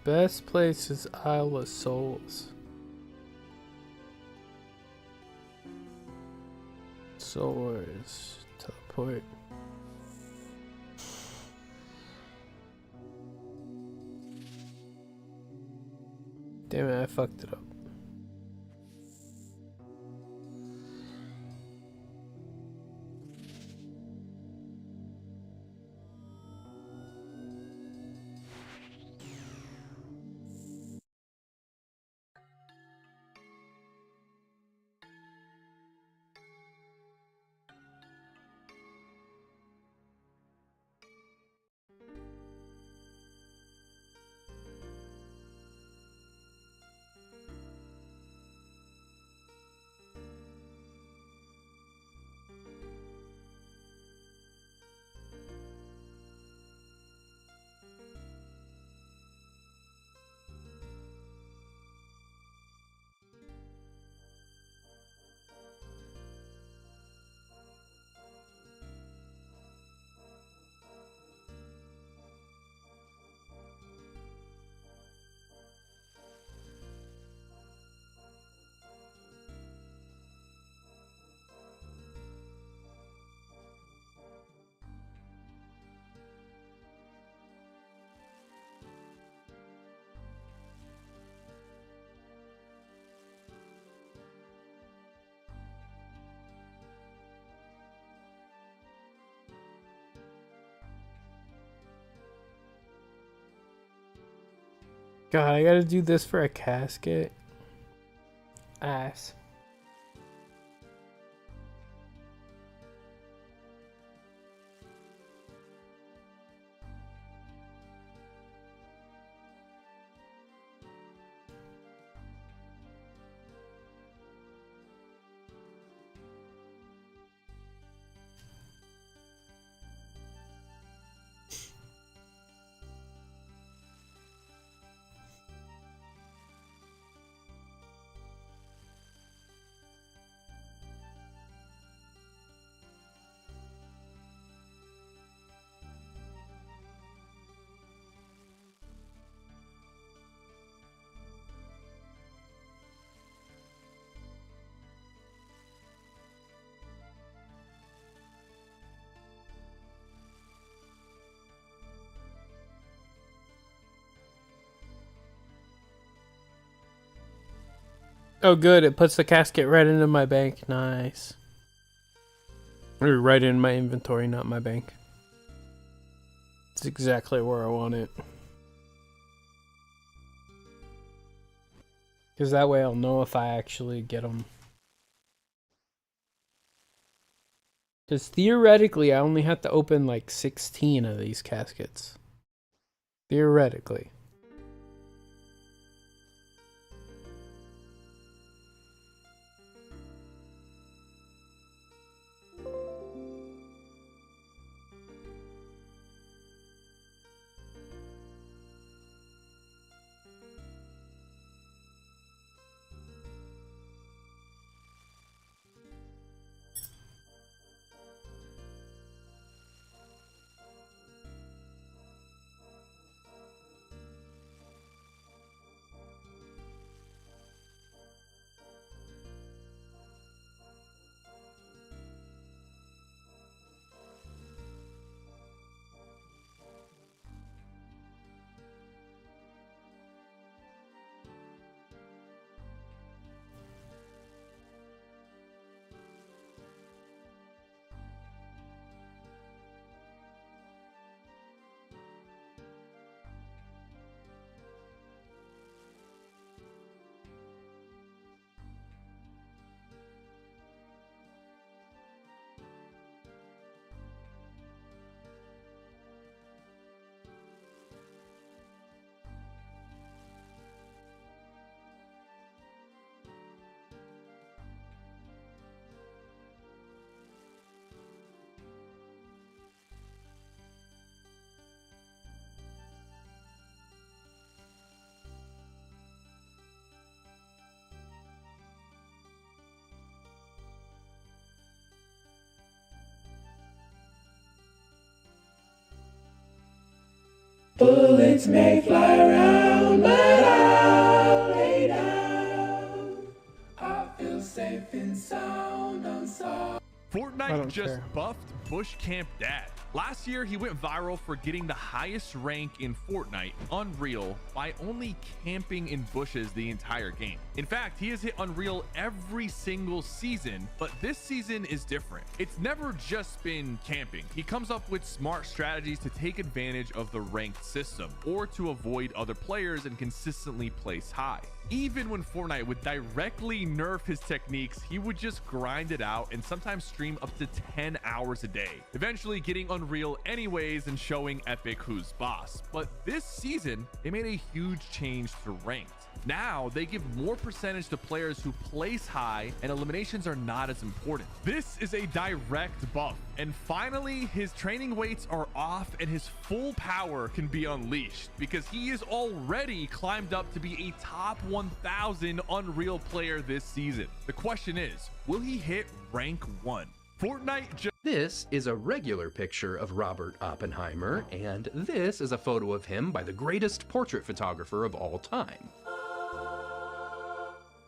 S1: Best place is Isle of Souls. Swords. Teleport. Damn it, I fucked it up. God, I gotta do this for a casket. Ass. Oh, good. It puts the casket right into my bank. Nice. Or right in my inventory, not my bank. It's exactly where I want it. Because that way I'll know if I actually get them. Because theoretically, I only have to open like 16 of these caskets. Theoretically.
S2: Bullets may fly around, but I'll lay down. I feel safe and sound, I'm sorry.
S3: Fortnite just buffed Bush Camp Dad. Last year, he went viral for getting the highest rank in Fortnite, Unreal, by only camping in bushes the entire game. In fact, he has hit Unreal every single season, but this season is different. It's never just been camping. He comes up with smart strategies to take advantage of the ranked system, or to avoid other players and consistently place high. Even when Fortnite would directly nerf his techniques, he would just grind it out and sometimes stream up to 10 hours a day, eventually getting Unreal anyways and showing Epic who's boss. But this season, they made a huge change to ranked. Now they give more percentage to players who place high, and eliminations are not as important. This is a direct buff, and finally his training weights are off and his full power can be unleashed, because he is already climbed up to be a top 1000 Unreal player this season. The question is, will he hit rank 1? Fortnite
S4: This is a regular picture of Robert Oppenheimer, and this is a photo of him by the greatest portrait photographer of all time.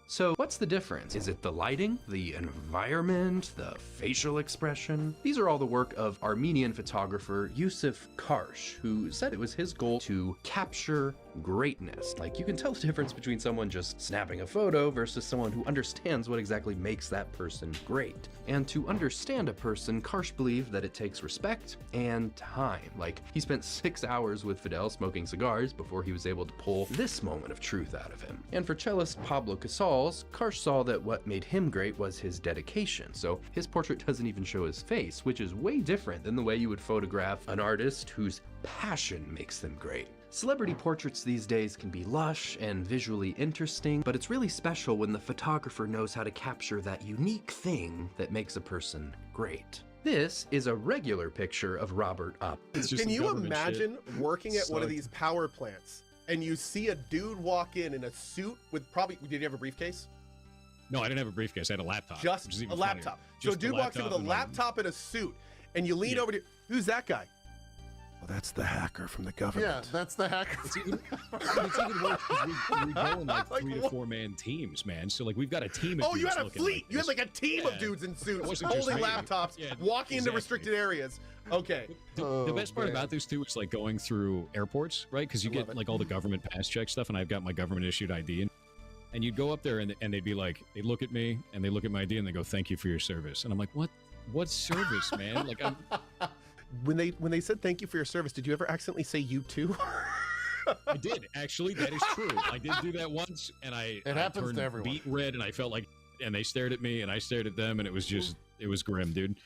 S4: So what's the difference? Is it the lighting, the environment, the facial expression? These are all the work of Armenian photographer Yusuf Karsh, who said it was his goal to capture greatness. Like, you can tell the difference between someone just snapping a photo versus someone who understands what exactly makes that person great. And to understand a person, Karsh believed that it takes respect and time. Like, he spent 6 hours with Fidel smoking cigars before he was able to pull this moment of truth out of him. And for cellist Pablo Casals, Karsh saw that what made him great was his dedication. So his portrait doesn't even show his face, which is way different than the way you would photograph an artist whose passion makes them great. Celebrity portraits these days can be lush and visually interesting, but it's really special when the photographer knows how to capture that unique thing that makes a person great. This is a regular picture of Robert
S5: Can you imagine working at one of these power plants and you see a dude walk in a suit with did you have a briefcase?
S6: No, I didn't have a briefcase. I had a laptop.
S5: Just a laptop. So a dude walks in with a laptop and a suit, and you lean over to, who's that guy? Well, that's the hacker from the government.
S7: Yeah, that's the hacker.
S6: It's even worse because we go in like 3 to 4 man teams, man. So like we've got a team of
S5: dudes. You had a fleet.
S6: Like
S5: you had like a team of dudes in suits holding laptops, walking into restricted areas. Okay.
S6: The best part about this too is like going through airports, right? Because you get like all the government pass check stuff, and I've got my government issued ID. And you'd go up there and they'd be like, they look at me and they look at my ID and they go, "Thank you for your service." And I'm like, what service, man? Like, I'm...
S5: When they said thank you for your service, did you ever accidentally say you too?
S6: I did, actually. That is true. I did do that once, and I
S7: happens
S6: turned
S7: to everyone.
S6: beet red, and I felt like, and they stared at me, and I stared at them, and it was just, it was grim, dude.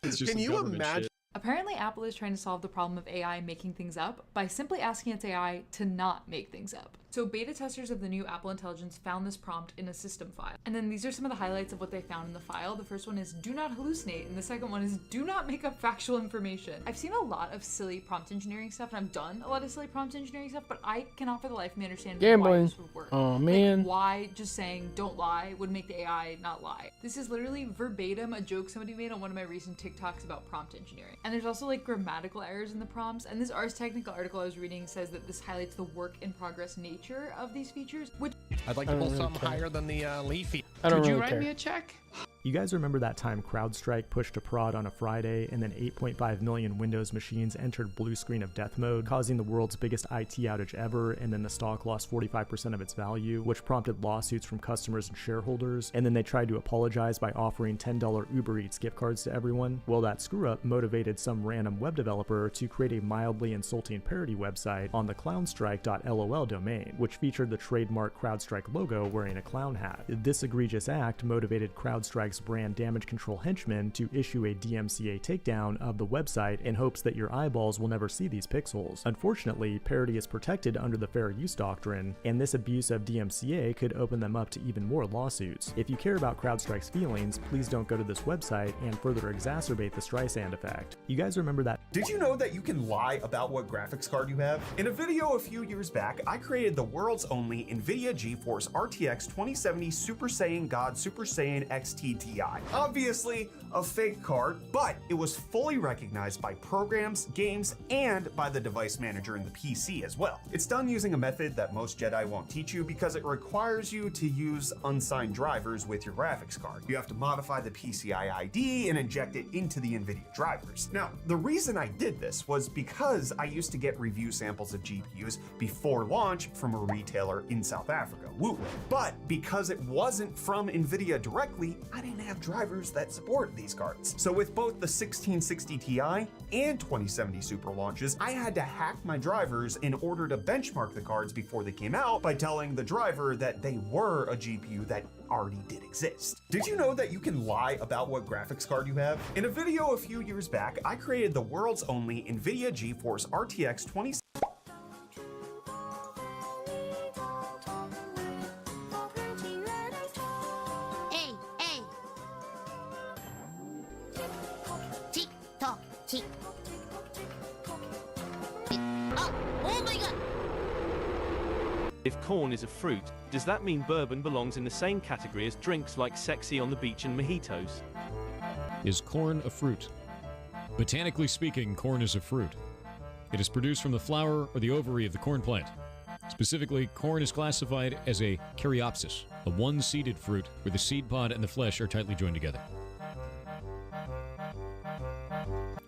S6: It's just
S5: Can you imagine?
S6: shit.
S8: Apparently, Apple is trying to solve the problem of AI making things up by simply asking its AI to not make things up. So beta testers of the new Apple Intelligence found this prompt in a system file. And then these are some of the highlights of what they found in the file. The first one is do not hallucinate, and the second one is do not make up factual information. I've seen a lot of silly prompt engineering stuff, and I've done a lot of silly prompt engineering stuff, but I cannot for the life of me understand why this would work.
S1: Oh man.
S8: Like, why just saying don't lie would make the AI not lie. This is literally verbatim a joke somebody made on one of my recent TikToks about prompt engineering. And there's also like grammatical errors in the prompts, and this Ars Technica article I was reading says that this highlights the work in progress nature of these features, which
S7: I'd like to pull something higher than the Leafy.
S1: I don't
S9: Could you
S1: really
S9: write
S1: care.
S9: me a check?
S10: You guys remember that time CrowdStrike pushed a prod on a Friday and then 8.5 million Windows machines entered blue screen of death mode, causing the world's biggest IT outage ever, and then the stock lost 45% of its value, which prompted lawsuits from customers and shareholders, and then they tried to apologize by offering $10 Uber Eats gift cards to everyone? Well, that screw-up motivated some random web developer to create a mildly insulting parody website on the clownstrike.lol domain, which featured the trademark CrowdStrike logo wearing a clown hat. This egregious act motivated CrowdStrike's brand damage control henchmen to issue a DMCA takedown of the website in hopes that your eyeballs will never see these pixels. Unfortunately, parody is protected under the fair use doctrine, and this abuse of DMCA could open them up to even more lawsuits. If you care about CrowdStrike's feelings, please don't go to this website and further exacerbate the Streisand effect. You guys remember that?
S11: Did you know that you can lie about what graphics card you have? In a video a few years back, I created the world's only NVIDIA GeForce RTX 2070 Super Saiyan God Super Saiyan XT Ti. Obviously a fake card, but it was fully recognized by programs, games, and by the device manager in the PC as well. It's done using a method that most Jedi won't teach you because it requires you to use unsigned drivers with your graphics card. You have to modify the PCI ID and inject it into the NVIDIA drivers. Now, the reason I did this was because I used to get review samples of GPUs before launch from a retailer in South Africa, Wootway. But because it wasn't from NVIDIA directly, I didn't have drivers that support these cards. So with both the 1660 Ti and 2070 Super launches, I had to hack my drivers in order to benchmark the cards before they came out by telling the driver that they were a GPU that already did exist. Did you know that you can lie about what graphics card you have? In a video a few years back, I created the world's only NVIDIA GeForce RTX 2070.
S12: If corn is a fruit, does that mean bourbon belongs in the same category as drinks like sexy on the beach and mojitos?
S6: Is corn a fruit? Botanically speaking, corn is a fruit. It is produced from the flower or the ovary of the corn plant. Specifically, corn is classified as a caryopsis, a one-seeded fruit where the seed pod and the flesh are tightly joined together.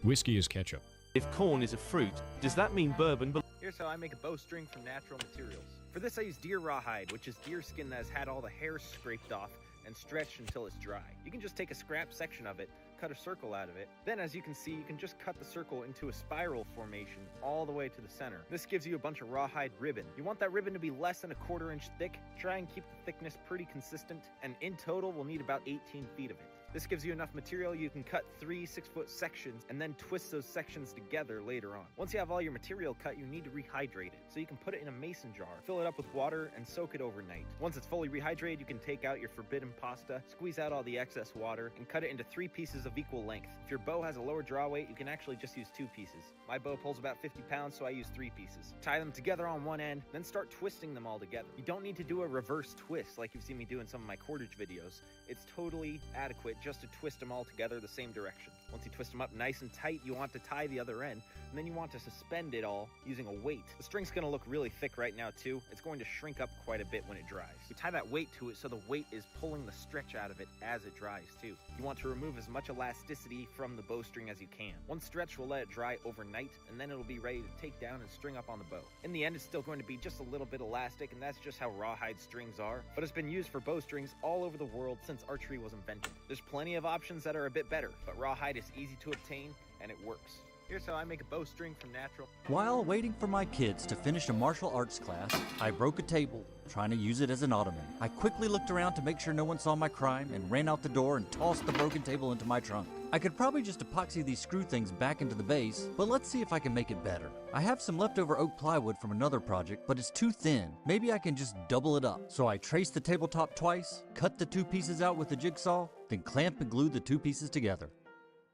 S6: Whiskey is ketchup.
S12: If corn is a fruit, does that mean bourbon belongs?
S13: Here's how I make a bowstring from natural materials. For this I use deer rawhide, which is deer skin that has had all the hair scraped off and stretched until it's dry. You can just take a scrap section of it, cut a circle out of it. Then as you can see, you can just cut the circle into a spiral formation all the way to the center. This gives you a bunch of rawhide ribbon. You want that ribbon to be less than a 1/4 inch thick. Try and keep the thickness pretty consistent, and in total we'll need about 18 feet of it. This gives you enough material you can cut 3 6-foot sections and then twist those sections together later on. Once you have all your material cut, you need to rehydrate it. So you can put it in a mason jar, fill it up with water, and soak it overnight. Once it's fully rehydrated, you can take out your forbidden pasta, squeeze out all the excess water, and cut it into 3 pieces of equal length. If your bow has a lower draw weight, you can actually just use 2 pieces. My bow pulls about 50 pounds, so I use 3 pieces. Tie them together on one end, then start twisting them all together. You don't need to do a reverse twist like you've seen me do in some of my cordage videos. It's totally adequate just to twist them all together the same direction. Once you twist them up nice and tight, you want to tie the other end, and then you want to suspend it all using a weight. The string's going to look really thick right now too. It's going to shrink up quite a bit when it dries. You tie that weight to it so the weight is pulling the stretch out of it as it dries too. You want to remove as much elasticity from the bowstring as you can. One stretch will let it dry overnight, and then it'll be ready to take down and string up on the bow. In the end, it's still going to be just a little bit elastic, and that's just how rawhide strings are, but it's been used for bowstrings all over the world since archery was invented. There's plenty of options that are a bit better, but rawhide is easy to obtain, and it works. Here's how I make a bowstring from natural.
S9: While waiting for my kids to finish a martial arts class, I broke a table, trying to use it as an ottoman. I quickly looked around to make sure no one saw my crime and ran out the door and tossed the broken table into my trunk. I could probably just epoxy these screw things back into the base, but let's see if I can make it better. I have some leftover oak plywood from another project, but it's too thin. Maybe I can just double it up. So I traced the tabletop twice, cut the 2 pieces out with a jigsaw, then clamped and glued the 2 pieces together.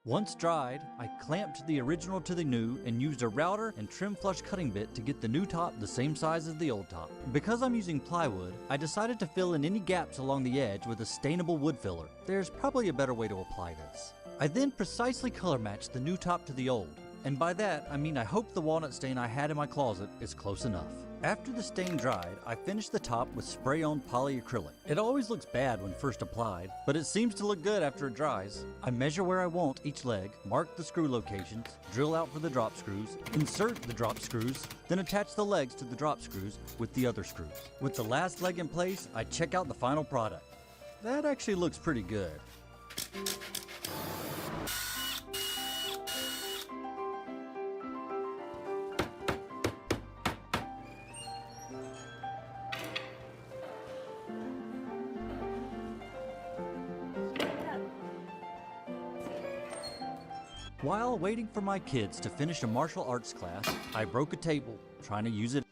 S9: Once dried, I clamped the original to the new and used a router and trim flush cutting bit to get the new top the same size as the old top. Because I'm using plywood, I decided to fill in any gaps along the edge with a stainable wood filler. There's probably a better way to apply this. I then precisely color matched the new top to the old, and by that I mean I hope the walnut stain I had in my closet is close enough. After the stain dried, I finished the top with spray-on polyacrylic. It always looks bad when first applied, but it seems to look good after it dries. I measure where I want each leg, mark the screw locations, drill out for the drop screws, insert the drop screws, then attach the legs to the drop screws with the other screws. With the last leg in place, I check out the final product. That actually looks pretty good. While waiting for my kids to finish a martial arts class, I broke a table, trying to use it.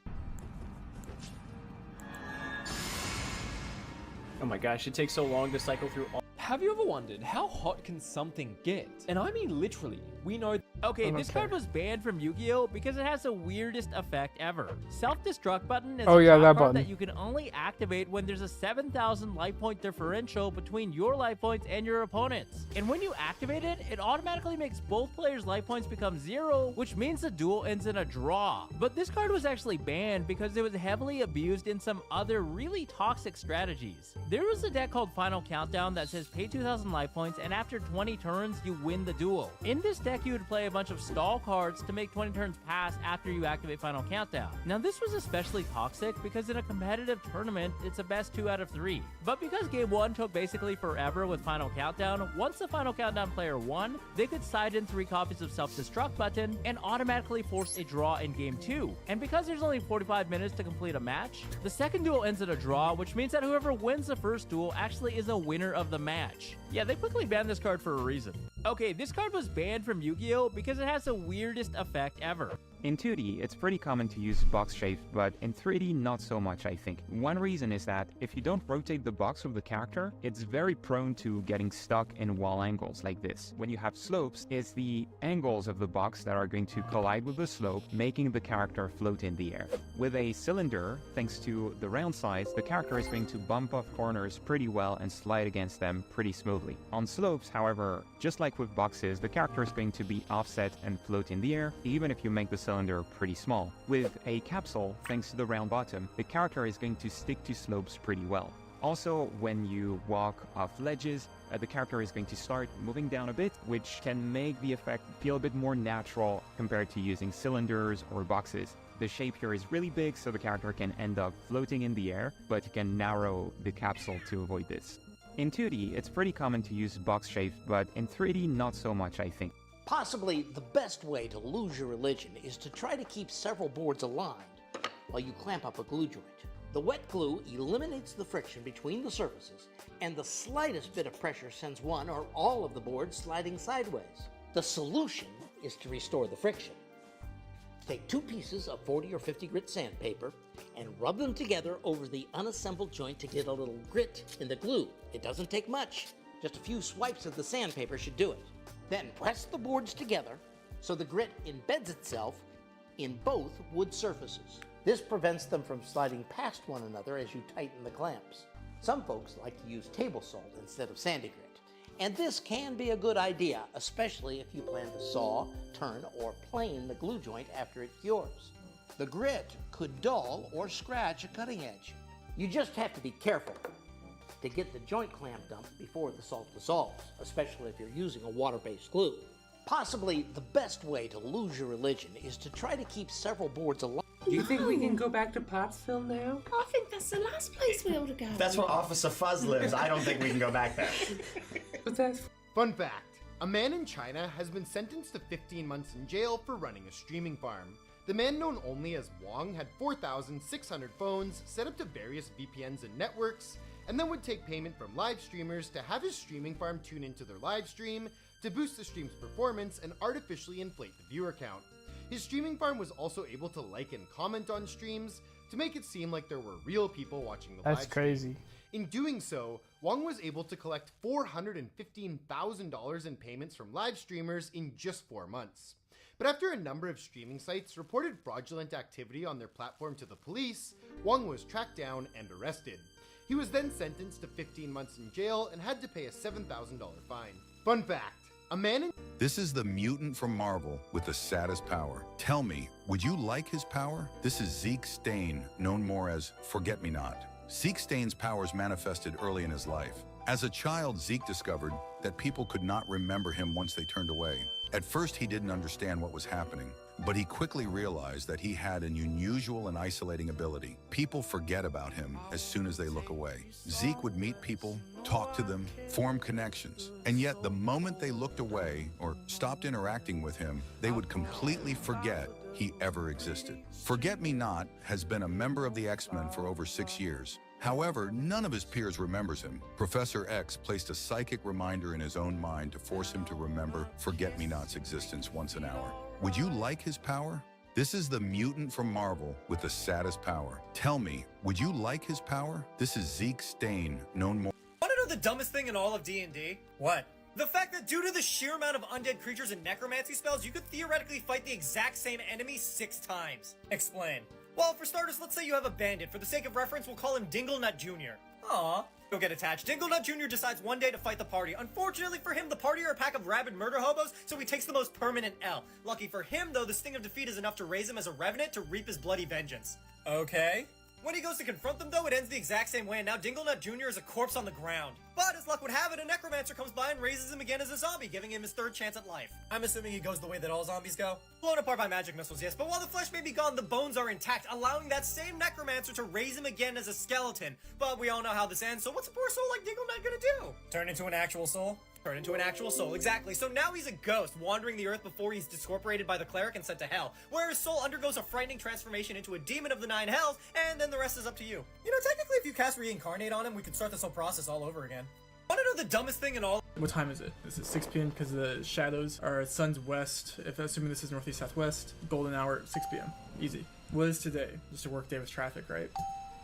S14: Oh my gosh, it takes so long to cycle through all. Have you ever wondered how hot can something get? And I mean literally, we know.
S15: Okay, this card was banned from Yu-Gi-Oh! Because it has the weirdest effect ever. Self-destruct button is a
S1: that
S15: card
S1: button
S15: that you can only activate when there's a 7,000 life point differential between your life points and your opponent's. And when you activate it, it automatically makes both players' life points become 0, which means the duel ends in a draw. But this card was actually banned because it was heavily abused in some other really toxic strategies. There was a deck called Final Countdown that says pay 2,000 life points and after 20 turns, you win the duel. In this deck, you would play a bunch of stall cards to make 20 turns pass after you activate Final Countdown. Now this was especially toxic because in a competitive tournament, it's a best 2 out of 3. But because game 1 took basically forever with Final Countdown, once the Final Countdown player won, they could side in 3 copies of Self-Destruct button and automatically force a draw in game 2. And because there's only 45 minutes to complete a match, the second duel ends in a draw, which means that whoever wins the first duel actually is a winner of the match. Yeah, they quickly banned this card for a reason. Okay, this card was banned from Yu-Gi-Oh! Because it has the weirdest effect ever.
S16: In 2D, it's pretty common to use box shape, but in 3D, not so much, I think. One reason is that if you don't rotate the box of the character, it's very prone to getting stuck in wall angles like this. When you have slopes, it's the angles of the box that are going to collide with the slope, making the character float in the air. With a cylinder, thanks to the round size, the character is going to bump off corners pretty well and slide against them pretty smoothly. On slopes, however, just like with boxes, the character is going to be offset and float in the air, even if you make the cylinder pretty small. With a capsule, thanks to the round bottom, the character is going to stick to slopes pretty well. Also, when you walk off ledges, the character is going to start moving down a bit, which can make the effect feel a bit more natural compared to using cylinders or boxes. The shape here is really big, so the character can end up floating in the air, but you can narrow the capsule to avoid this. In 2D, it's pretty common to use box shape, but in 3D, not so much, I think.
S17: Possibly the best way to lose your religion is to try to keep several boards aligned while you clamp up a glue joint. The wet glue eliminates the friction between the surfaces, and the slightest bit of pressure sends one or all of the boards sliding sideways. The solution is to restore the friction. Take 2 pieces of 40 or 50 grit sandpaper and rub them together over the unassembled joint to get a little grit in the glue. It doesn't take much. Just a few swipes of the sandpaper should do it. Then press the boards together so the grit embeds itself in both wood surfaces. This prevents them from sliding past one another as you tighten the clamps. Some folks like to use table salt instead of sandy grit, And this can be a good idea, especially if you plan to saw, turn, or plane the glue joint after it cures. The grit could dull or scratch a cutting edge. You just have to be careful to get the joint clamp dumped before the salt dissolves, especially if you're using a water-based glue. Possibly the best way to lose your religion is to try to keep several boards alive.
S18: Do you think we can go back to Pottsville now?
S19: I think that's the last place we ought to go.
S20: That's where Officer Fuzz lives. I don't think we can go back there.
S21: Fun fact, a man in China has been sentenced to 15 months in jail for running a streaming farm. The man known only as Wong had 4,600 phones set up to various VPNs and networks, and then would take payment from live streamers to have his streaming farm tune into their live stream to boost the stream's performance and artificially inflate the viewer count. His streaming farm was also able to like and comment on streams to make it seem like there were real people watching the live
S1: That's
S21: stream.
S1: crazy.
S21: In doing so, Wong was able to collect $415,000 in payments from live streamers in just 4 months. But after a number of streaming sites reported fraudulent activity on their platform to the police, Wong was tracked down and arrested. He was then sentenced to 15 months in jail and had to pay a $7,000 fine. Fun fact, a man in...
S22: This is the mutant from Marvel with the saddest power. Tell me, would you like his power? This is Zeke Stain, known more as Forget-Me-Not. Zeke Stain's powers manifested early in his life. As a child, Zeke discovered that people could not remember him once they turned away. At first, he didn't understand what was happening, but he quickly realized that he had an unusual and isolating ability. People forget about him as soon as they look away. Zeke would meet people, talk to them, form connections, and yet the moment they looked away or stopped interacting with him, they would completely forget he ever existed. Forget-Me-Not has been a member of the X-Men for over 6 years. However, none of his peers remembers him. Professor X placed a psychic reminder in his own mind to force him to remember Forget-Me-Not's existence once an hour. Would you like his power? This is the mutant from Marvel with the saddest power. Tell me, would you like his power? This is Zeke Stain, known more...
S23: Want to know the dumbest thing in all of D&D? What? The fact that due to the sheer amount of undead creatures and necromancy spells, you could theoretically fight the exact same enemy 6 times. Explain. Well, for starters, let's say you have a bandit. For the sake of reference, we'll call him Dinglenut Jr. Aww. Don't get attached. Dinglenut Jr. decides one day to fight the party. Unfortunately for him, the party are a pack of rabid murder hobos, so he takes the most permanent L. Lucky for him, though, the sting of defeat is enough to raise him as a revenant to reap his bloody vengeance. Okay. When he goes to confront them, though, it ends the exact same way, and now Dinglenut Jr. is a corpse on the ground. But as luck would have it, a necromancer comes by and raises him again as a zombie, giving him his 3rd chance at life. I'm assuming he goes the way that all zombies go. Blown apart by magic missiles, yes, but while the flesh may be gone, the bones are intact, allowing that same necromancer to raise him again as a skeleton. But we all know how this ends, so what's a poor soul like Dinglenut gonna do? Turn into an actual soul? Turn into an actual soul, exactly. So now he's a ghost, wandering the earth before he's discorporated by the cleric and sent to hell, where his soul undergoes a frightening transformation into a demon of the 9 hells, and then the rest is up to you. You know, technically, if you cast Reincarnate on him, we could start this whole process all over again. Want to know the dumbest thing in all?
S24: What time is it? This is 6 p.m. because the shadows are sun's west. If assuming this is northeast southwest, golden hour 6 p.m. Easy. What is today? Just a work day with traffic, right?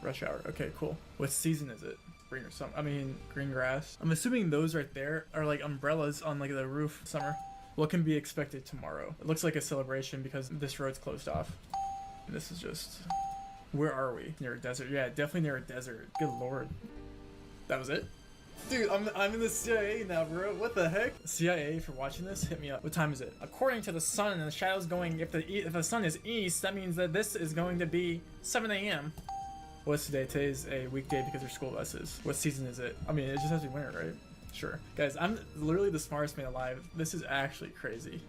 S24: Rush hour. Okay, cool. What season is it? Spring or summer? I mean, green grass. I'm assuming those right there are like umbrellas on like the roof. Summer. What can be expected tomorrow? It looks like a celebration because this road's closed off. And this is just... Where are we? Near a desert? Yeah, definitely near a desert. Good lord. That was it? Dude, I'm in the CIA now, bro. What the heck? CIA, if you're watching this, hit me up. What time is it? According to the sun and the shadows going, if the sun is east, that means that this is going to be 7 a.m. What's today? Today's a weekday because there's school buses. What season is it? I mean, it just has to be winter, right? Sure. Guys, I'm literally the smartest man alive. This is actually crazy.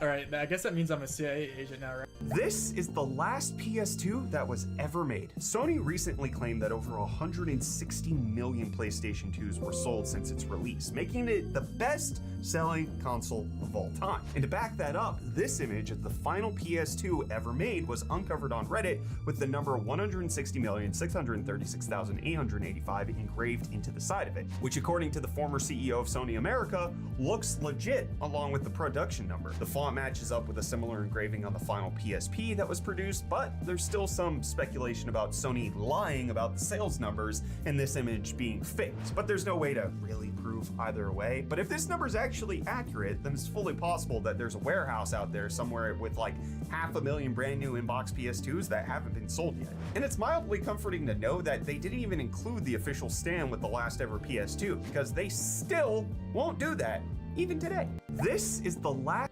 S24: Alright, I guess that means I'm a CIA agent now, right?
S11: This is the last PS2 that was ever made. Sony recently claimed that over 160 million PlayStation 2s were sold since its release, making it the best-selling console of all time. And to back that up, this image of the final PS2 ever made was uncovered on Reddit with the number 160,636,885 engraved into the side of it, which according to the former CEO of Sony America, looks legit along with the production number. The font matches up with a similar engraving on the final PSP that was produced, but there's still some speculation about Sony lying about the sales numbers and this image being faked. But there's no way to really prove either way. But if this number is actually accurate, then it's fully possible that there's a warehouse out there somewhere with like 500,000 brand new in-box PS2s that haven't been sold yet. And it's mildly comforting to know that they didn't even include the official stand with the last ever PS2, because they still won't do that even today. This is the last.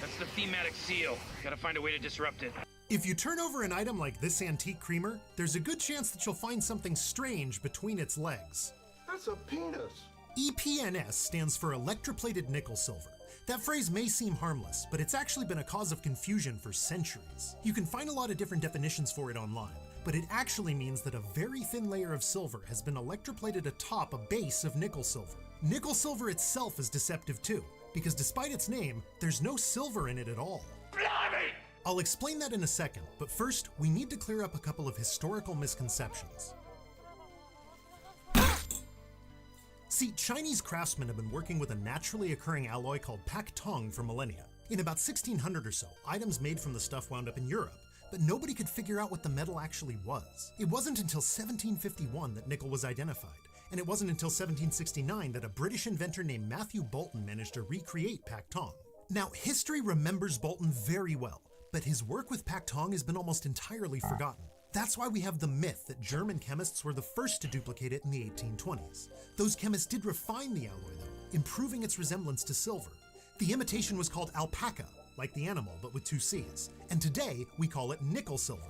S2: That's the thematic seal. Gotta find a way to disrupt it.
S3: If you turn over an item like this antique creamer, there's a good chance that you'll find something strange between its legs.
S4: That's a penis.
S3: EPNS stands for electroplated nickel silver. That phrase may seem harmless, but it's actually been a cause of confusion for centuries. You can find a lot of different definitions for it online, but it actually means that a very thin layer of silver has been electroplated atop a base of nickel silver. Nickel silver itself is deceptive too, because despite its name, there's no silver in it at all.
S2: Blimey!
S3: I'll explain that in a second, but first, we need to clear up a couple of historical misconceptions. See, Chinese craftsmen have been working with a naturally occurring alloy called pak tong for millennia. In about 1600 or so, items made from the stuff wound up in Europe, but nobody could figure out what the metal actually was. It wasn't until 1751 that nickel was identified, and it wasn't until 1769 that a British inventor named Matthew Boulton managed to recreate pak tong. Now, history remembers Boulton very well, but his work with pak tong has been almost entirely forgotten. That's why we have the myth that German chemists were the first to duplicate it in the 1820s. Those chemists did refine the alloy though, improving its resemblance to silver. The imitation was called alpaca, like the animal, but with 2 C's. And today, we call it nickel silver.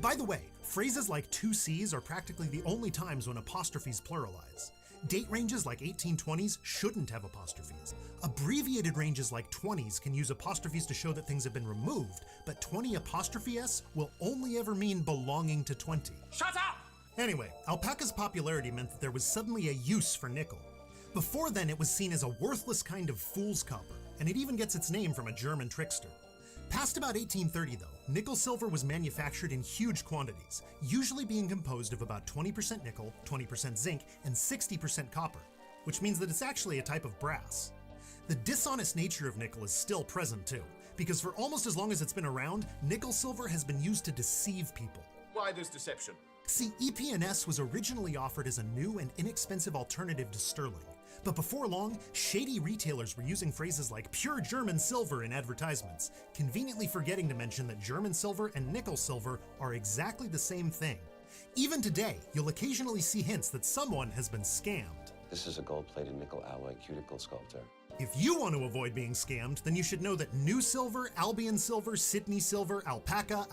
S3: By the way, phrases like 2 C's are practically the only times when apostrophes pluralize. Date ranges like 1820s shouldn't have apostrophes. Abbreviated ranges like 20s can use apostrophes to show that things have been removed, but 20 apostrophe S will only ever mean belonging to 20.
S2: Shut up!
S3: Anyway, alpaca's popularity meant that there was suddenly a use for nickel. Before then, it was seen as a worthless kind of fool's copper, and it even gets its name from a German trickster. Past about 1830 though, nickel silver was manufactured in huge quantities, usually being composed of about 20% nickel, 20% zinc, and 60% copper, which means that it's actually a type of brass. The dishonest nature of nickel is still present too, because for almost as long as it's been around, nickel silver has been used to deceive people.
S4: Why this deception?
S3: See, EPNS was originally offered as a new and inexpensive alternative to sterling. But before long, shady retailers were using phrases like pure German silver in advertisements, conveniently forgetting to mention that German silver and nickel silver are exactly the same thing. Even today, you'll occasionally see hints that someone has been scammed.
S5: This is a gold-plated nickel alloy cuticle sculptor.
S3: If you want to avoid being scammed, then you should know that New Silver, Albion Silver, Sydney Silver, Alpaca,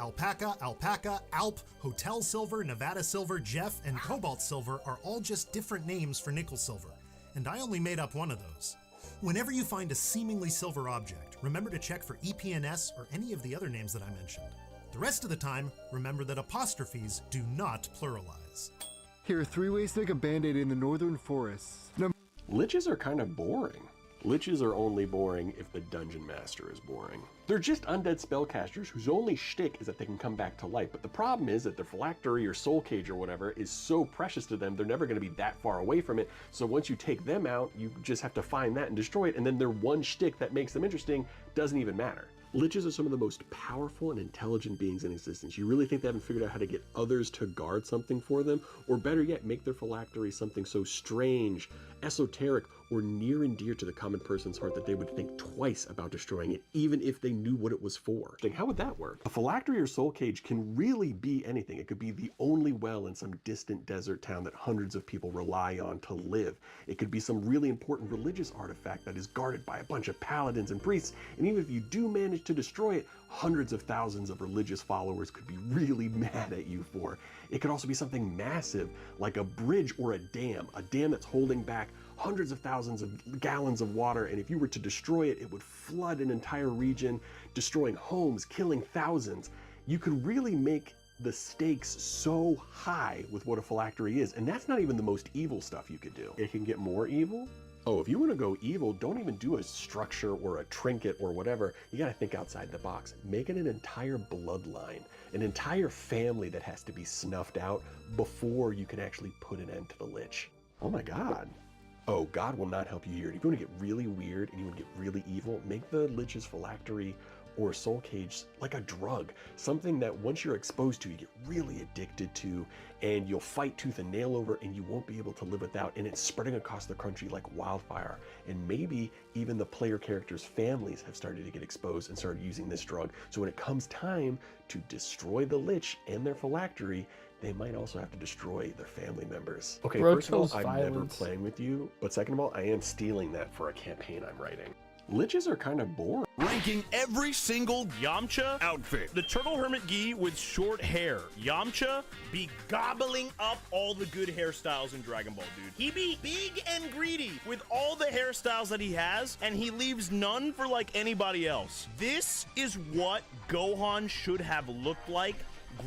S3: Alp, Hotel Silver, Nevada Silver, Jeff, and Cobalt Silver are all just different names for nickel silver. And I only made up one of those. Whenever you find a seemingly silver object, remember to check for EPNS or any of the other names that I mentioned. The rest of the time, remember that apostrophes do not pluralize.
S25: Here are 3 ways to make a band-aid in the northern forests.
S26: Liches are kind of boring. Liches are only boring if the Dungeon Master is boring. They're just undead spellcasters whose only shtick is that they can come back to life, but the problem is that their phylactery or soul cage or whatever is so precious to them, they're never going to be that far away from it, so once you take them out, you just have to find that and destroy it, and then their one shtick that makes them interesting doesn't even matter. Liches are some of the most powerful and intelligent beings in existence. You really think they haven't figured out how to get others to guard something for them? Or better yet, make their phylactery something so strange, esoteric, or near and dear to the common person's heart that they would think twice about destroying it, even if they knew what it was for. How would that work? A phylactery or soul cage can really be anything. It could be the only well in some distant desert town that hundreds of people rely on to live. It could be some really important religious artifact that is guarded by a bunch of paladins and priests, and even if you do manage to destroy it, hundreds of thousands of religious followers could be really mad at you for. It could also be something massive, like a bridge or a dam that's holding back hundreds of thousands of gallons of water, and if you were to destroy it, it would flood an entire region, destroying homes, killing thousands. You could really make the stakes so high with what a phylactery is, and that's not even the most evil stuff you could do. It can get more evil. Oh, if you want to go evil, don't even do a structure or a trinket or whatever. You gotta think outside the box. Make it an entire bloodline, an entire family that has to be snuffed out before you can actually put an end to the Lich. Oh my God. Oh, God will not help you here. If you want to get really weird and you want to get really evil, make the Lich's phylactery or soul cage like a drug. Something that once you're exposed to, you get really addicted to, and you'll fight tooth and nail over, and you won't be able to live without, and it's spreading across the country like wildfire. And maybe even the player characters' families have started to get exposed and started using this drug. So when it comes time to destroy the Lich and their phylactery, they might also have to destroy their family members. Okay, first of all, I'm never playing with you, but second of all, I am stealing that for a campaign I'm writing. Liches are kind of boring.
S6: Ranking every single Yamcha outfit. The Turtle Hermit Gi with short hair. Yamcha be gobbling up all the good hairstyles in Dragon Ball, dude. He be big and greedy with all the hairstyles that he has, and he leaves none for like anybody else. This is what Gohan should have looked like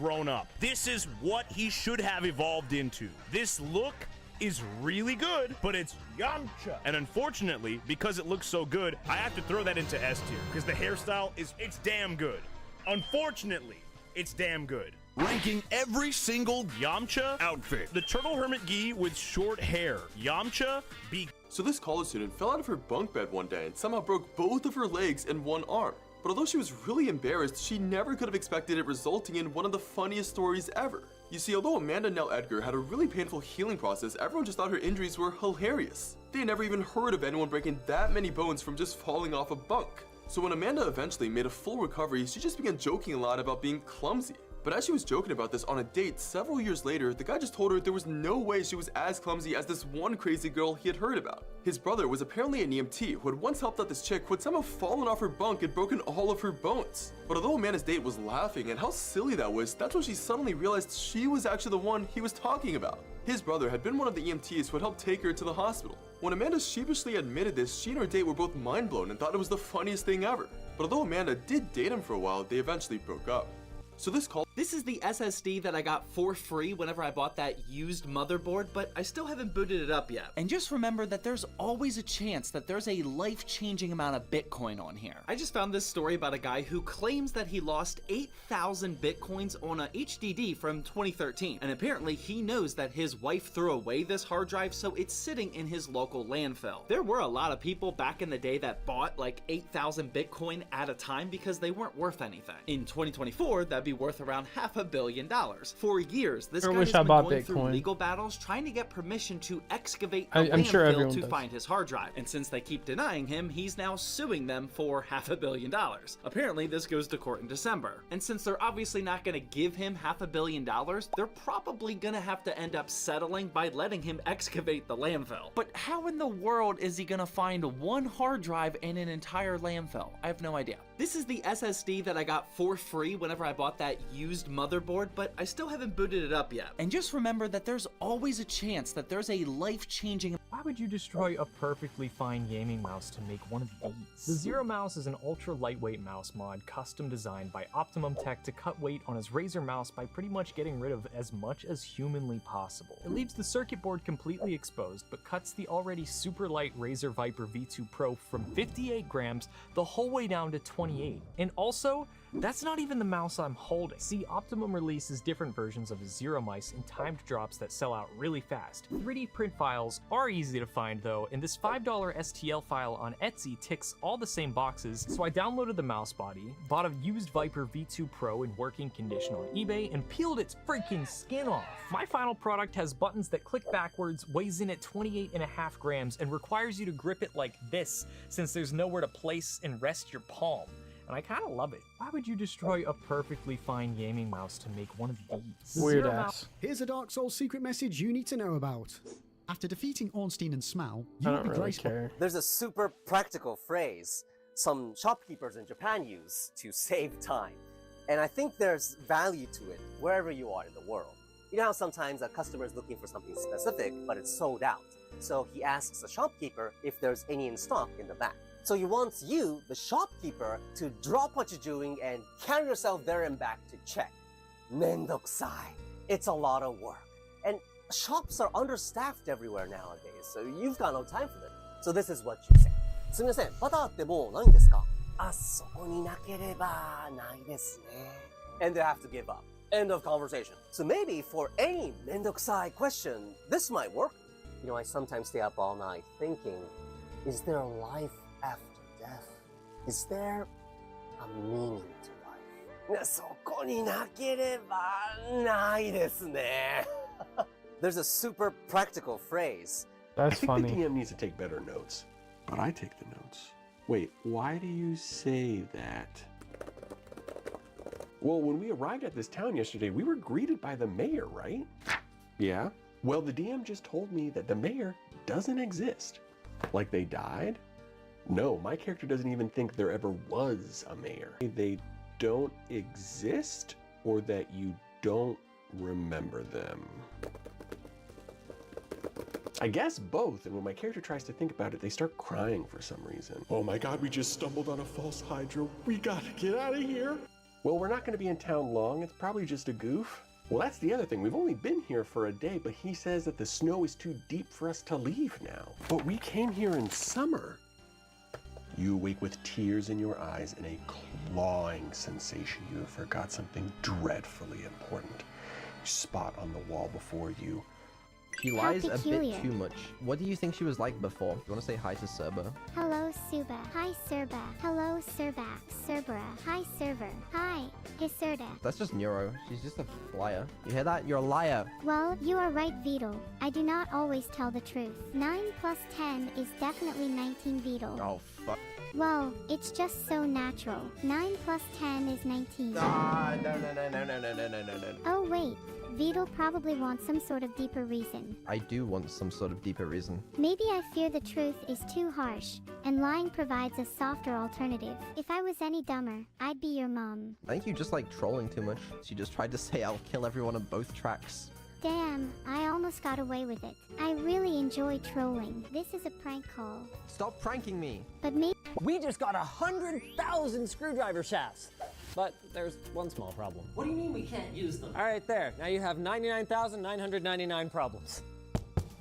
S6: grown up. This is what he should have evolved into. This look is really good, but it's Yamcha. And unfortunately, because it looks so good, I have to throw that into S tier, because the hairstyle it's damn good. Unfortunately, it's damn good. Ranking every single Yamcha outfit. The Turtle Hermit Gi with short hair. Yamcha be...
S7: So this college student fell out of her bunk bed one day and somehow broke both of her legs and one arm. But although she was really embarrassed, she never could have expected it resulting in one of the funniest stories ever. You see, although Amanda Nell Edgar had a really painful healing process, everyone just thought her injuries were hilarious. They had never even heard of anyone breaking that many bones from just falling off a bunk. So when Amanda eventually made a full recovery, she just began joking a lot about being clumsy. But as she was joking about this on a date several years later, the guy just told her there was no way she was as clumsy as this one crazy girl he had heard about. His brother was apparently an EMT who had once helped out this chick who had somehow fallen off her bunk and broken all of her bones. But although Amanda's date was laughing at how silly that was, that's when she suddenly realized she was actually the one he was talking about. His brother had been one of the EMTs who had helped take her to the hospital. When Amanda sheepishly admitted this, she and her date were both mind blown and thought it was the funniest thing ever. But although Amanda did date him for a while, they eventually broke up. So
S8: This is the SSD that I got for free whenever I bought that used motherboard, but I still haven't booted it up yet. And just remember that there's always a chance that there's a life-changing amount of Bitcoin on here. I just found this story about a guy who claims that he lost 8,000 Bitcoins on a HDD from 2013. And apparently he knows that his wife threw away this hard drive, so it's sitting in his local landfill. There were a lot of people back in the day that bought like 8,000 Bitcoin at a time because they weren't worth anything. In 2024, that'd be worth around $500 million. For years, this guy has been going through legal battles trying to get permission to excavate a landfill to find his hard drive. And since they keep denying him, he's now suing them for $500 million. Apparently, this goes to court in December. And since they're obviously not going to give him $500 million, they're probably going to have to end up settling by letting him excavate the landfill. But how in the world is he going to find one hard drive in an entire landfill? I have no idea. This is the SSD that I got for free whenever I bought that used motherboard, but I still haven't booted it up yet. And just remember that there's always a chance that there's a life-changing...
S10: Why would you destroy a perfectly fine gaming mouse to make one of these? The Zero Mouse is an ultra-lightweight mouse mod custom designed by Optimum Tech to cut weight on his Razer mouse by pretty much getting rid of as much as humanly possible. It leaves the circuit board completely exposed, but cuts the already super light Razer Viper V2 Pro from 58 grams the whole way down to 28. And also, that's not even the mouse I'm holding. See, Optimum releases different versions of his Zero Mice in timed drops that sell out really fast. 3D print files are easy to find though, and this $5 STL file on Etsy ticks all the same boxes, so I downloaded the mouse body, bought a used Viper V2 Pro in working condition on eBay, and peeled its freaking skin off. My final product has buttons that click backwards, weighs in at 28.5 grams, and requires you to grip it like this, since there's nowhere to place and rest your palm. And I kinda love it. Why would you destroy a perfectly fine gaming mouse to make one of these?
S1: Weird ass.
S12: Here's a Dark Souls secret message you need to know about. After defeating Ornstein and Smal, you
S1: I
S12: will
S1: don't
S12: be
S1: really
S12: graced.
S1: care.
S13: There's a super practical phrase some shopkeepers in Japan use to save time. And I think there's value to it wherever you are in the world. You know how sometimes a customer is looking for something specific, but it's sold out. So he asks the shopkeeper if there's any in stock in the back. So he wants you, the shopkeeper, to drop what you're doing and carry yourself there and back to check. Mendokusai. It's a lot of work. And shops are understaffed everywhere nowadays, so you've got no time for them. So this is what you say. すみません、バターってもうないんですか？あ、そこになければないですね。And they have to give up. End of conversation. So maybe for any mendokusai question, this might work. You know, I sometimes stay up all night thinking, is there a life after death? Is there a meaning to life? そこになければないですね。There's a super practical phrase.
S26: I think the DM needs to take better notes. But I take the notes. Wait, why do you say that? Well, when we arrived at this town yesterday, we were greeted by the mayor, right? Yeah. Well, the DM just told me that the mayor doesn't exist. Like they died? No, my character doesn't even think there ever was a mayor. They don't exist, or that you don't remember them? I guess both, and when my character tries to think about it, they start crying for some reason. Oh my god, we just stumbled on a false Hydra. We gotta get out of here. Well, we're not gonna be in town long. It's probably just a goof. Well, that's the other thing. We've only been here for a day, but he says that the snow is too deep for us to leave now. But we came here in summer. You awake with tears in your eyes and a clawing sensation. You forgot something dreadfully important. Spot on the wall before you.
S9: She lies a bit too much. What do you think she was like before? You want to say hi to Serba?
S14: Hello, Suba. Hi, Serba. Hello, Serba. Cerbera. Hi, Server. Hi, Hiserda.
S9: That's just Neuro. She's just a liar. You hear that? You're a liar.
S14: Well, you are right, Beetle. I do not always tell the truth. 9 plus 10 is definitely 19, Beetle.
S9: Oh, fuck.
S14: Well, it's just so natural. 9 plus 10 is 19.
S9: Ah, no.
S14: Oh, wait. Beetle probably wants some sort of deeper reason.
S9: I do want some sort of deeper reason.
S14: Maybe I fear the truth is too harsh, and lying provides a softer alternative. If I was any dumber, I'd be your mom.
S9: I think you just like trolling too much. She just tried to say I'll kill everyone on both tracks.
S14: Damn, I almost got away with it. I really enjoy trolling. This is a prank call.
S9: Stop pranking me.
S14: But maybe
S15: we just got 100,000 screwdriver shafts. But there's one small problem.
S23: What do you mean we can't use them?
S15: All right, there. Now you have 99,999 problems.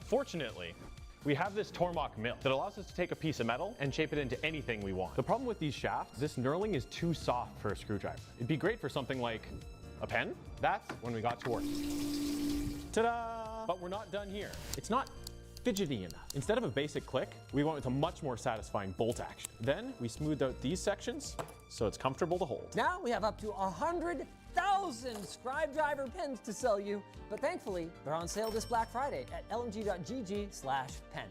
S16: Fortunately, we have this Tormach mill that allows us to take a piece of metal and shape it into anything we want. The problem with these shafts, this knurling is too soft for a screwdriver. It'd be great for something like a pen. That's when we got to work. Ta-da! But we're not done here. It's not fidgety enough. Instead of a basic click, we went with a much more satisfying bolt action. Then we smoothed out these sections so it's comfortable to hold.
S23: Now we have up to 100,000 Scribedriver pens to sell you, but thankfully they're on sale this Black Friday at lmg.gg/pen.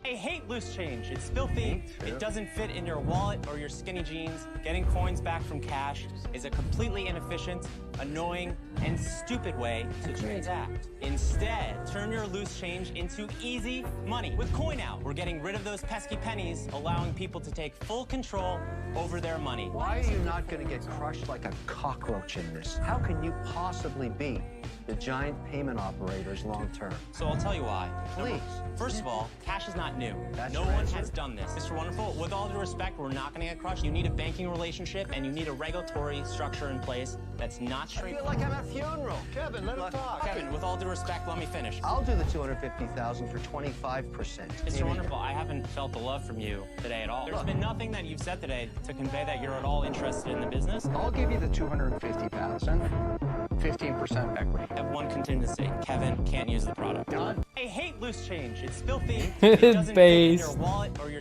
S17: I hate loose change. It's filthy. It doesn't fit in your wallet or your skinny jeans. Getting coins back from cash is a completely inefficient, annoying, and stupid way to transact. Instead, turn your loose change into easy money. With Coin Out, we're getting rid of those pesky pennies, allowing people to take full control over their money.
S18: Why are you not going to get crushed like a cockroach in this? How can you possibly beat the giant payment operators long term?
S17: So I'll tell you why.
S18: Please.
S17: First of all, cash is not new.
S18: That's
S17: no
S18: your
S17: one
S18: answer?
S17: has done this. Mr. Wonderful, with all due respect, we're not going to get crushed. You need a banking relationship and you need a regulatory structure in place that's not
S18: I
S17: straight.
S18: feel like I'm at a funeral. Kevin, let him talk.
S17: Kevin, with all due respect, let me finish.
S18: I'll do the $250,000 for 25%.
S17: Mr. Wonderful, I haven't felt the love from you today at all. There's been nothing that you've said today to convey that you're at all interested in the business.
S18: I'll give you the $250,000, 15% equity.
S17: I have one contingency. Kevin can't use the product. Done. I hate loose change. It's filthy.
S1: His face.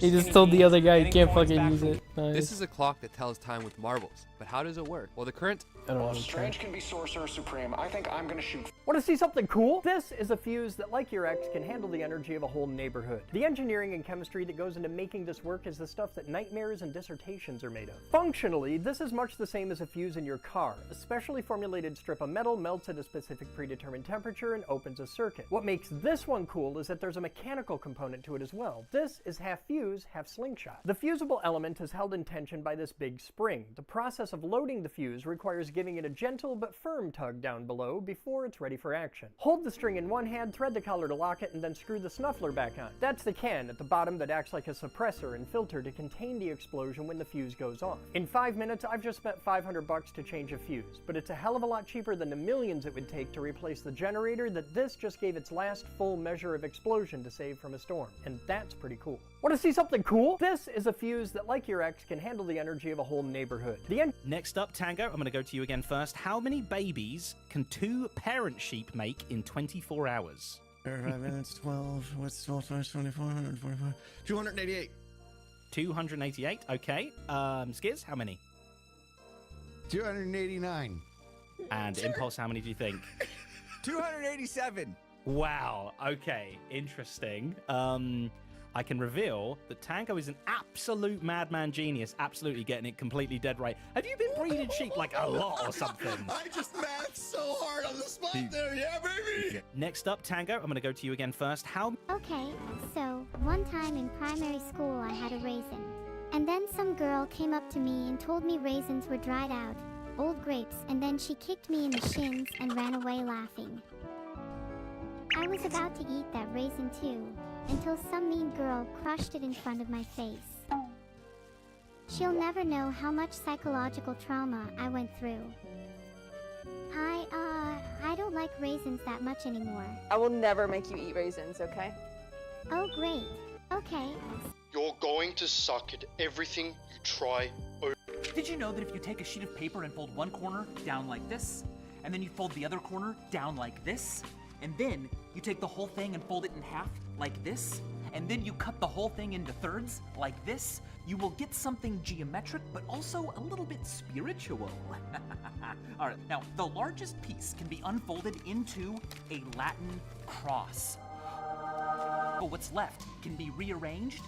S1: He just told the other guy he can't fucking use it. Nice.
S27: This is a clock that tells time with marbles, but how does it work? Well, the current...
S1: I don't know.
S27: Strange can be Sorcerer Supreme. I think I'm gonna shoot.
S28: Want to see something cool? This is a fuse that, like your ex, can handle the energy of a whole neighborhood. The engineering and chemistry that goes into making this work is the stuff that nightmares and dissertations are made of. Functionally, this is much the same as a fuse in your car. A specially formulated strip of metal melts at a specific predetermined temperature and opens a circuit. What makes this one cool is that there's a mechanical component to it as well. This is half fuse, half slingshot. The fusible element is held in tension by this big spring. The process of loading the fuse requires giving it a gentle but firm tug down below before it's ready for action. Hold the string in one hand, thread the collar to lock it, and then screw the snuffler back on. That's the can at the bottom that acts like a suppressor and filter to contain the explosion when the fuse goes off. In 5 minutes, I've just spent $500 to change a fuse, but it's a hell of a lot cheaper than the millions it would take to replace the generator that this just gave its last full measure of explosion to save from a storm. And that's pretty cool. Want to see something cool? This is a fuse that, like your ex, can handle the energy of a whole neighborhood.
S29: Next up, Tango, I'm going to go to you again first. How many babies can 2 parent sheep make in 24 hours?
S2: 35 minutes, 12. What's 12 times 24? 144. 288.
S29: 288. Okay. Skiz, how many?
S2: 289.
S29: And Impulse, how many do you think?
S4: 287.
S29: Wow. Okay. Interesting. I can reveal that Tango is an absolute madman genius, absolutely getting it completely dead right. Have you been breeding sheep like a lot or something?
S2: I just mathed so hard on the spot there, yeah, baby!
S29: Next up, Tango, I'm going to go to you again first. How?
S14: Okay, so one time in primary school I had a raisin. And then some girl came up to me and told me raisins were dried out, old grapes, and then she kicked me in the shins and ran away laughing. I was about to eat that raisin too, until some mean girl crushed it in front of my face. She'll never know how much psychological trauma I went through. I don't like raisins that much anymore.
S5: I will never make you eat raisins, okay?
S14: Oh great. Okay.
S11: You're going to suck at everything you try.
S8: Did you know that if you take a sheet of paper and fold one corner down like this, and then you fold the other corner down like this, and then you take the whole thing and fold it in half like this, and then you cut the whole thing into thirds like this, you will get something geometric but also a little bit spiritual. All right, now the largest piece can be unfolded into a Latin cross. But what's left can be rearranged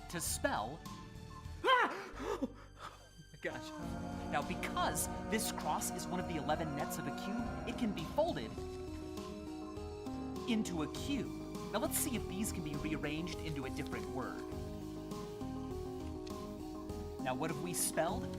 S8: to spell. Ah! Oh my gosh. Now, because this cross is one of the 11 nets of a cube, it can be folded into a cube. Now, let's see if these can be rearranged into a different word. Now, what have we spelled?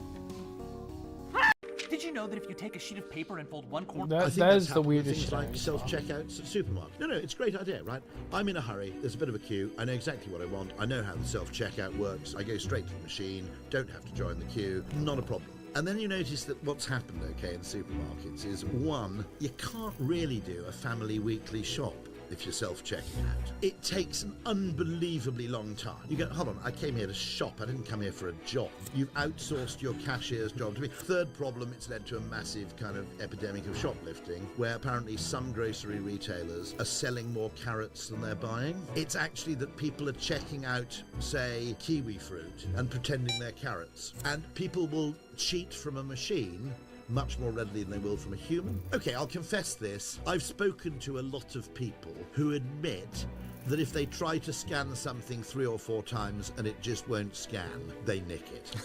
S8: Did you know that if you take a sheet of paper and fold one corner...
S1: That is the weirdest
S19: things
S1: thing.
S19: like self-checkouts at supermarkets. No, it's a great idea, right? I'm in a hurry, there's a bit of a queue, I know exactly what I want, I know how the self-checkout works, I go straight to the machine, don't have to join the queue, not a problem. And then you notice that what's happened, okay, in supermarkets is, one, you can't really do a family weekly shop if you're self-checking out. It takes an unbelievably long time. You go, hold on, I came here to shop, I didn't come here for a job. You've outsourced your cashier's job to me. Third problem, it's led to a massive kind of epidemic of shoplifting, where apparently some grocery retailers are selling more carrots than they're buying. It's actually that people are checking out, say, kiwi fruit and pretending they're carrots. And people will cheat from a machine much more readily than they will from a human. Okay, I'll confess this. I've spoken to a lot of people who admit that if they try to scan something 3 or 4 times and it just won't scan, they nick it.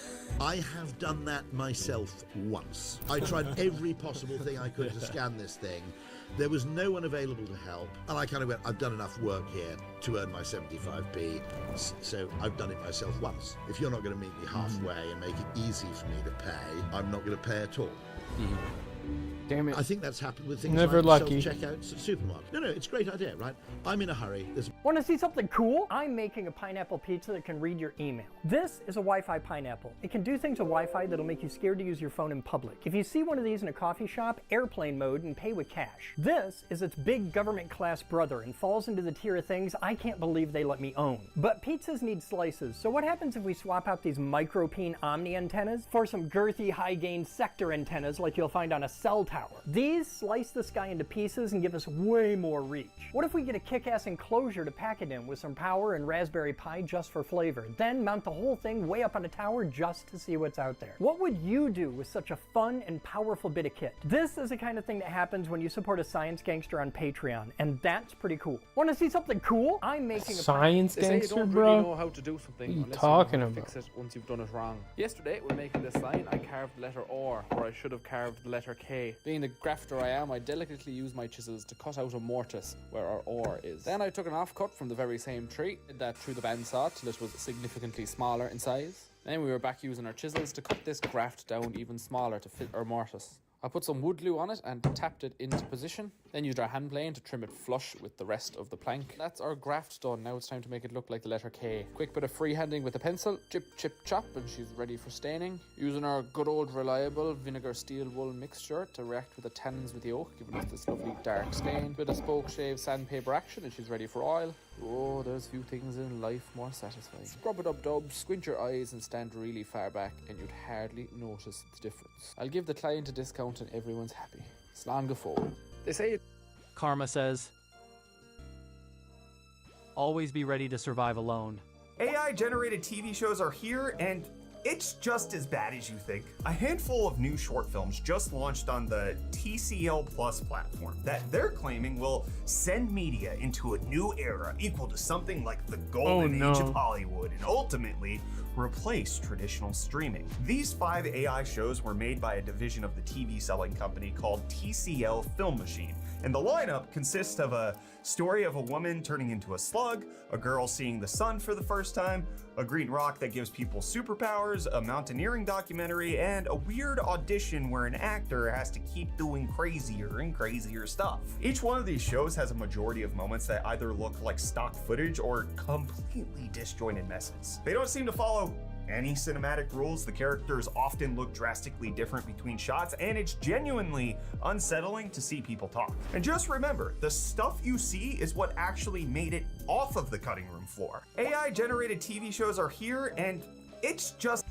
S19: I have done that myself once. I tried every possible thing I could to scan this thing. There was no one available to help, and I kind of went, I've done enough work here to earn my 75p, so I've done it myself once. If you're not going to meet me halfway and make it easy for me to pay, I'm not going to pay at all.
S1: Damn it.
S19: I think that's happened with things
S1: Never
S19: like
S1: lucky.
S19: self-checkouts at supermarkets. No, it's a great idea, right? I'm in a hurry.
S28: Want to see something cool? I'm making a pineapple pizza that can read your email. This is a Wi-Fi pineapple. It can do things with Wi-Fi that'll make you scared to use your phone in public. If you see one of these in a coffee shop, airplane mode and pay with cash. This is its big government class brother and falls into the tier of things I can't believe they let me own. But pizzas need slices, so what happens if we swap out these micropeen Omni antennas for some girthy high-gain sector antennas like you'll find on a cell tower? These slice the sky into pieces and give us way more reach. What if we get a kick-ass enclosure to pack it in with some power and Raspberry Pi just for flavor, then mount the whole thing way up on a tower just to see what's out there? What would you do with such a fun and powerful bit of kit? This is the kind of thing that happens when you support a science gangster on Patreon, and that's pretty cool. Want to see something cool? I'm making a
S1: Science
S20: They say you
S1: gangster,
S20: don't
S1: bro?
S20: really know how to do something
S1: What are you
S20: unless
S1: talking
S20: you know how to
S1: about?
S20: fix it once you've done it wrong. Yesterday, when making this sign, I carved the letter R, where I should have carved the letter K. Being the grafter I am, I delicately used my chisels to cut out a mortise where our R is. Then I took an offcut from the very same tree, did that through the bandsaw till it was significantly smaller in size. Then we were back using our chisels to cut this graft down even smaller to fit our mortise. I put some wood glue on it and tapped it into position, then used our hand plane to trim it flush with the rest of the plank. That's our graft done. Now it's time to make it look like the letter K. Quick bit of freehanding with a pencil, chip, chip, chop, and she's ready for staining. Using our good old reliable vinegar steel wool mixture to react with the tannins with the oak, giving us this lovely dark stain. Bit of spoke shave sandpaper action and she's ready for oil. Oh, there's few things in life more satisfying. Scrub it up, dub, squint your eyes and stand really far back and you'd hardly notice the difference. I'll give the client a discount and everyone's happy. Slán go fóill. They say
S10: Karma says,
S3: Always be ready to survive alone.
S6: AI-generated TV shows are here, and it's just as bad as you think. A handful of new short films just launched on the TCL Plus platform that they're claiming will send media into a new era equal to something like the golden age of Hollywood and ultimately replace traditional streaming. These 5 AI shows were made by a division of the TV selling company called TCL Film Machine. And the lineup consists of a story of a woman turning into a slug, a girl seeing the sun for the first time, a green rock that gives people superpowers, a mountaineering documentary, and a weird audition where an actor has to keep doing crazier and crazier stuff. Each one of these shows has a majority of moments that either look like stock footage or completely disjointed messes. They don't seem to follow any cinematic rules. The characters often look drastically different between shots, and it's genuinely unsettling to see people talk. And just remember, the stuff you see is what actually made it off of the cutting room floor. AI-generated TV shows are here, and it's just...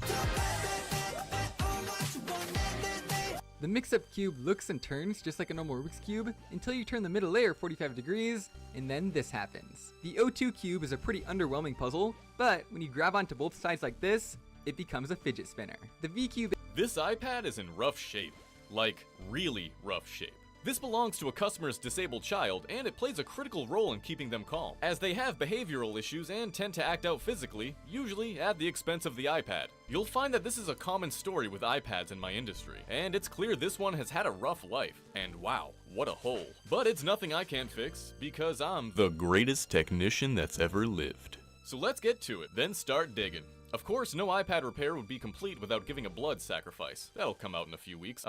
S27: The mix-up cube looks and turns just like a normal Rubik's Cube until you turn the middle layer 45 degrees, and then this happens. The O2 cube is a pretty underwhelming puzzle, but when you grab onto both sides like this, it becomes a fidget spinner. The V cube...
S7: This iPad is in rough shape. Like, really rough shape. This belongs to a customer's disabled child, and it plays a critical role in keeping them calm, as they have behavioral issues and tend to act out physically, usually at the expense of the iPad. You'll find that this is a common story with iPads in my industry, and it's clear this one has had a rough life, and wow, what a hole. But it's nothing I can't fix, because I'm the greatest technician that's ever lived. So let's get to it, then start digging. Of course, no iPad repair would be complete without giving a blood sacrifice. That'll come out in a few weeks.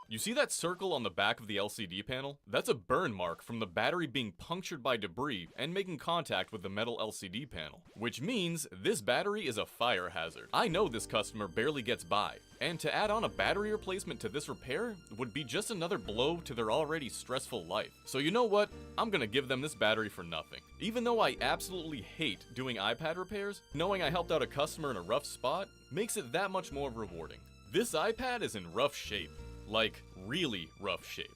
S7: You see that circle on the back of the LCD panel? That's a burn mark from the battery being punctured by debris and making contact with the metal LCD panel, which means this battery is a fire hazard. I know this customer barely gets by, and to add on a battery replacement to this repair would be just another blow to their already stressful life. So you know what? I'm gonna give them this battery for nothing. Even though I absolutely hate doing iPad repairs, knowing I helped out a customer in a rough spot makes it that much more rewarding. This iPad is in rough shape. Like, really rough shape.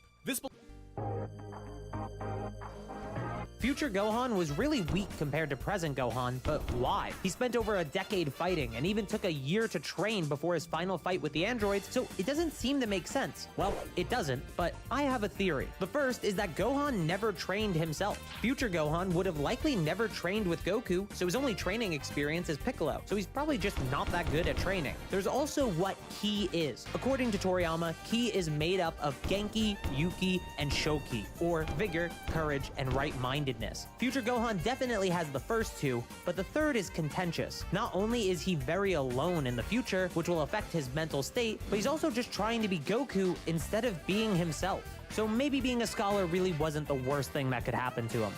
S12: Future Gohan was really weak compared to present Gohan, but why? He spent over a decade fighting and even took a year to train before his final fight with the androids, so it doesn't seem to make sense. Well, it doesn't, but I have a theory. The first is that Gohan never trained himself. Future Gohan would have likely never trained with Goku, so his only training experience is Piccolo, so he's probably just not that good at training. There's also what Ki is. According to Toriyama, Ki is made up of Genki, Yuki, and Shoki, or vigor, courage, and right-mindedness. Future Gohan definitely has the first two, but the third is contentious. Not only is he very alone in the future, which will affect his mental state, but he's also just trying to be Goku instead of being himself. So maybe being a scholar really wasn't the worst thing that could happen to him.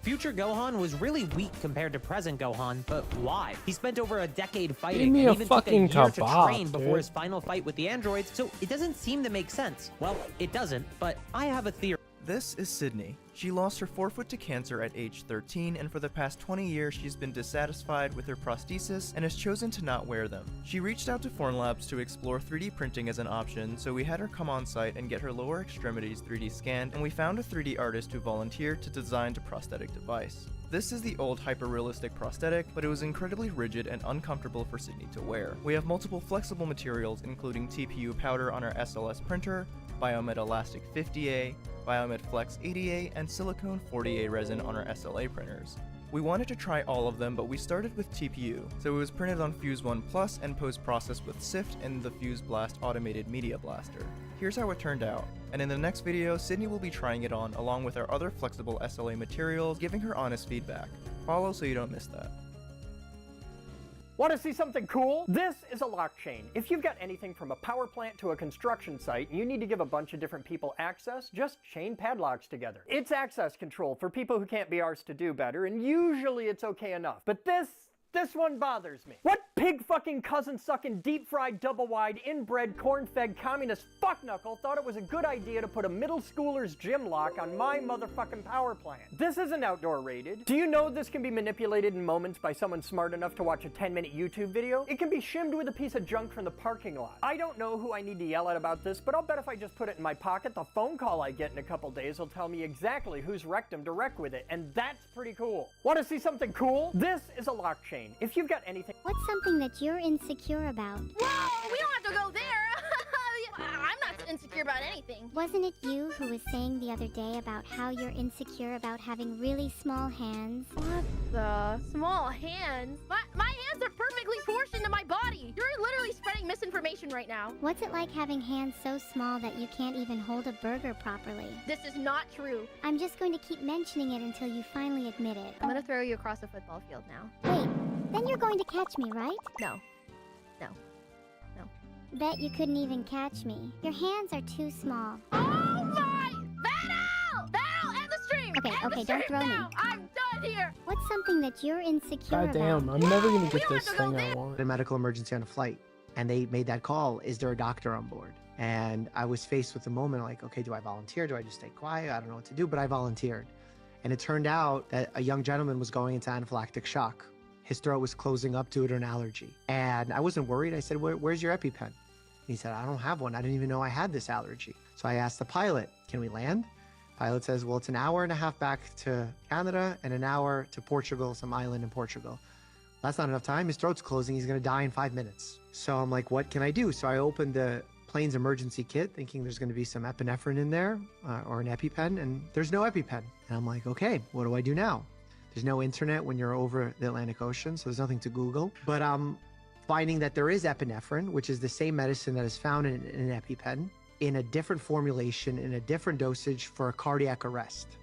S12: Future Gohan was really weak compared to present Gohan, but why? He spent over a decade fighting and even took a year to train before his final fight with the androids, so it doesn't seem to make sense. Well, it doesn't, but I have a theory.
S13: This is Sydney. She lost her forefoot to cancer at age 13, and for the past 20 years she's been dissatisfied with her prosthesis and has chosen to not wear them. She reached out to Formlabs to explore 3D printing as an option, so we had her come on site and get her lower extremities 3D scanned, and we found a 3D artist who volunteered to design the prosthetic device. This is the old hyper-realistic prosthetic, but it was incredibly rigid and uncomfortable for Sydney to wear. We have multiple flexible materials including TPU powder on our SLS printer, Biomed Elastic 50A, Biomed Flex 80A, and Silicone 40A resin on our SLA printers. We wanted to try all of them, but we started with TPU, so it was printed on Fuse 1 Plus and post-processed with SIFT and the Fuse Blast Automated Media Blaster. Here's how it turned out, and in the next video, Sydney will be trying it on along with our other flexible SLA materials, giving her honest feedback. Follow so you don't miss that.
S28: Want to see something cool? This is a lock chain. If you've got anything from a power plant to a construction site and you need to give a bunch of different people access, just chain padlocks together. It's access control for people who can't be arsed to do better, and usually it's okay enough. But this one bothers me. What pig fucking cousin sucking deep fried double wide inbred corn fed communist fuckknuckle thought it was a good idea to put a middle schooler's gym lock on my motherfucking power plant. This isn't outdoor rated. Do you know this can be manipulated in moments by someone smart enough to watch a 10-minute YouTube video? It can be shimmed with a piece of junk from the parking lot. I don't know who I need to yell at about this, but I'll bet if I just put it in my pocket, the phone call I get in a couple days will tell me exactly whose rectum to wreck with it, and that's pretty cool. Want to see something cool? This is a lock chain. If you've got anything...
S14: What's something that you're insecure about?
S9: Whoa, we don't have to go there. I'm not insecure about anything.
S14: Wasn't it you who was saying the other day about how you're insecure about having really small hands?
S9: What the? Small hands? My hands are perfectly proportioned to my body. You're literally spreading misinformation right now.
S14: What's it like having hands so small that you can't even hold a burger properly?
S9: This is not true.
S14: I'm just going to keep mentioning it until you finally admit it.
S9: I'm gonna throw you across a football field now.
S14: Wait, then you're going to catch me, right?
S9: No. No. No.
S14: Bet you couldn't even catch me. Your hands are too small.
S9: Oh my! Battle! Battle! End the stream!
S14: Okay, don't throw
S9: now.
S14: me.
S9: I'm done here!
S14: What's something that you're insecure
S1: God damn,
S14: about?
S1: I'm never gonna get this thing I want.
S15: A medical emergency on a flight, and they made that call, is there a doctor on board? And I was faced with the moment like, okay, do I volunteer? Do I just stay quiet? I don't know what to do, but I volunteered. And it turned out that a young gentleman was going into anaphylactic shock. His throat was closing up due to an allergy. And I wasn't worried. I said, where's your EpiPen? He said, I don't have one. I didn't even know I had this allergy. So I asked the pilot, can we land? Pilot says, well, it's an hour and a half back to Canada and an hour to Portugal, some island in Portugal. That's not enough time. His throat's closing. He's going to die in 5 minutes. So I'm like, what can I do? So I opened the plane's emergency kit thinking there's going to be some epinephrine in there or an EpiPen, and there's no EpiPen. And I'm like, okay, what do I do now? There's no internet when you're over the Atlantic Ocean, so there's nothing to Google. But I'm finding that there is epinephrine, which is the same medicine that is found in an EpiPen, in a different formulation, in a different dosage for a cardiac arrest.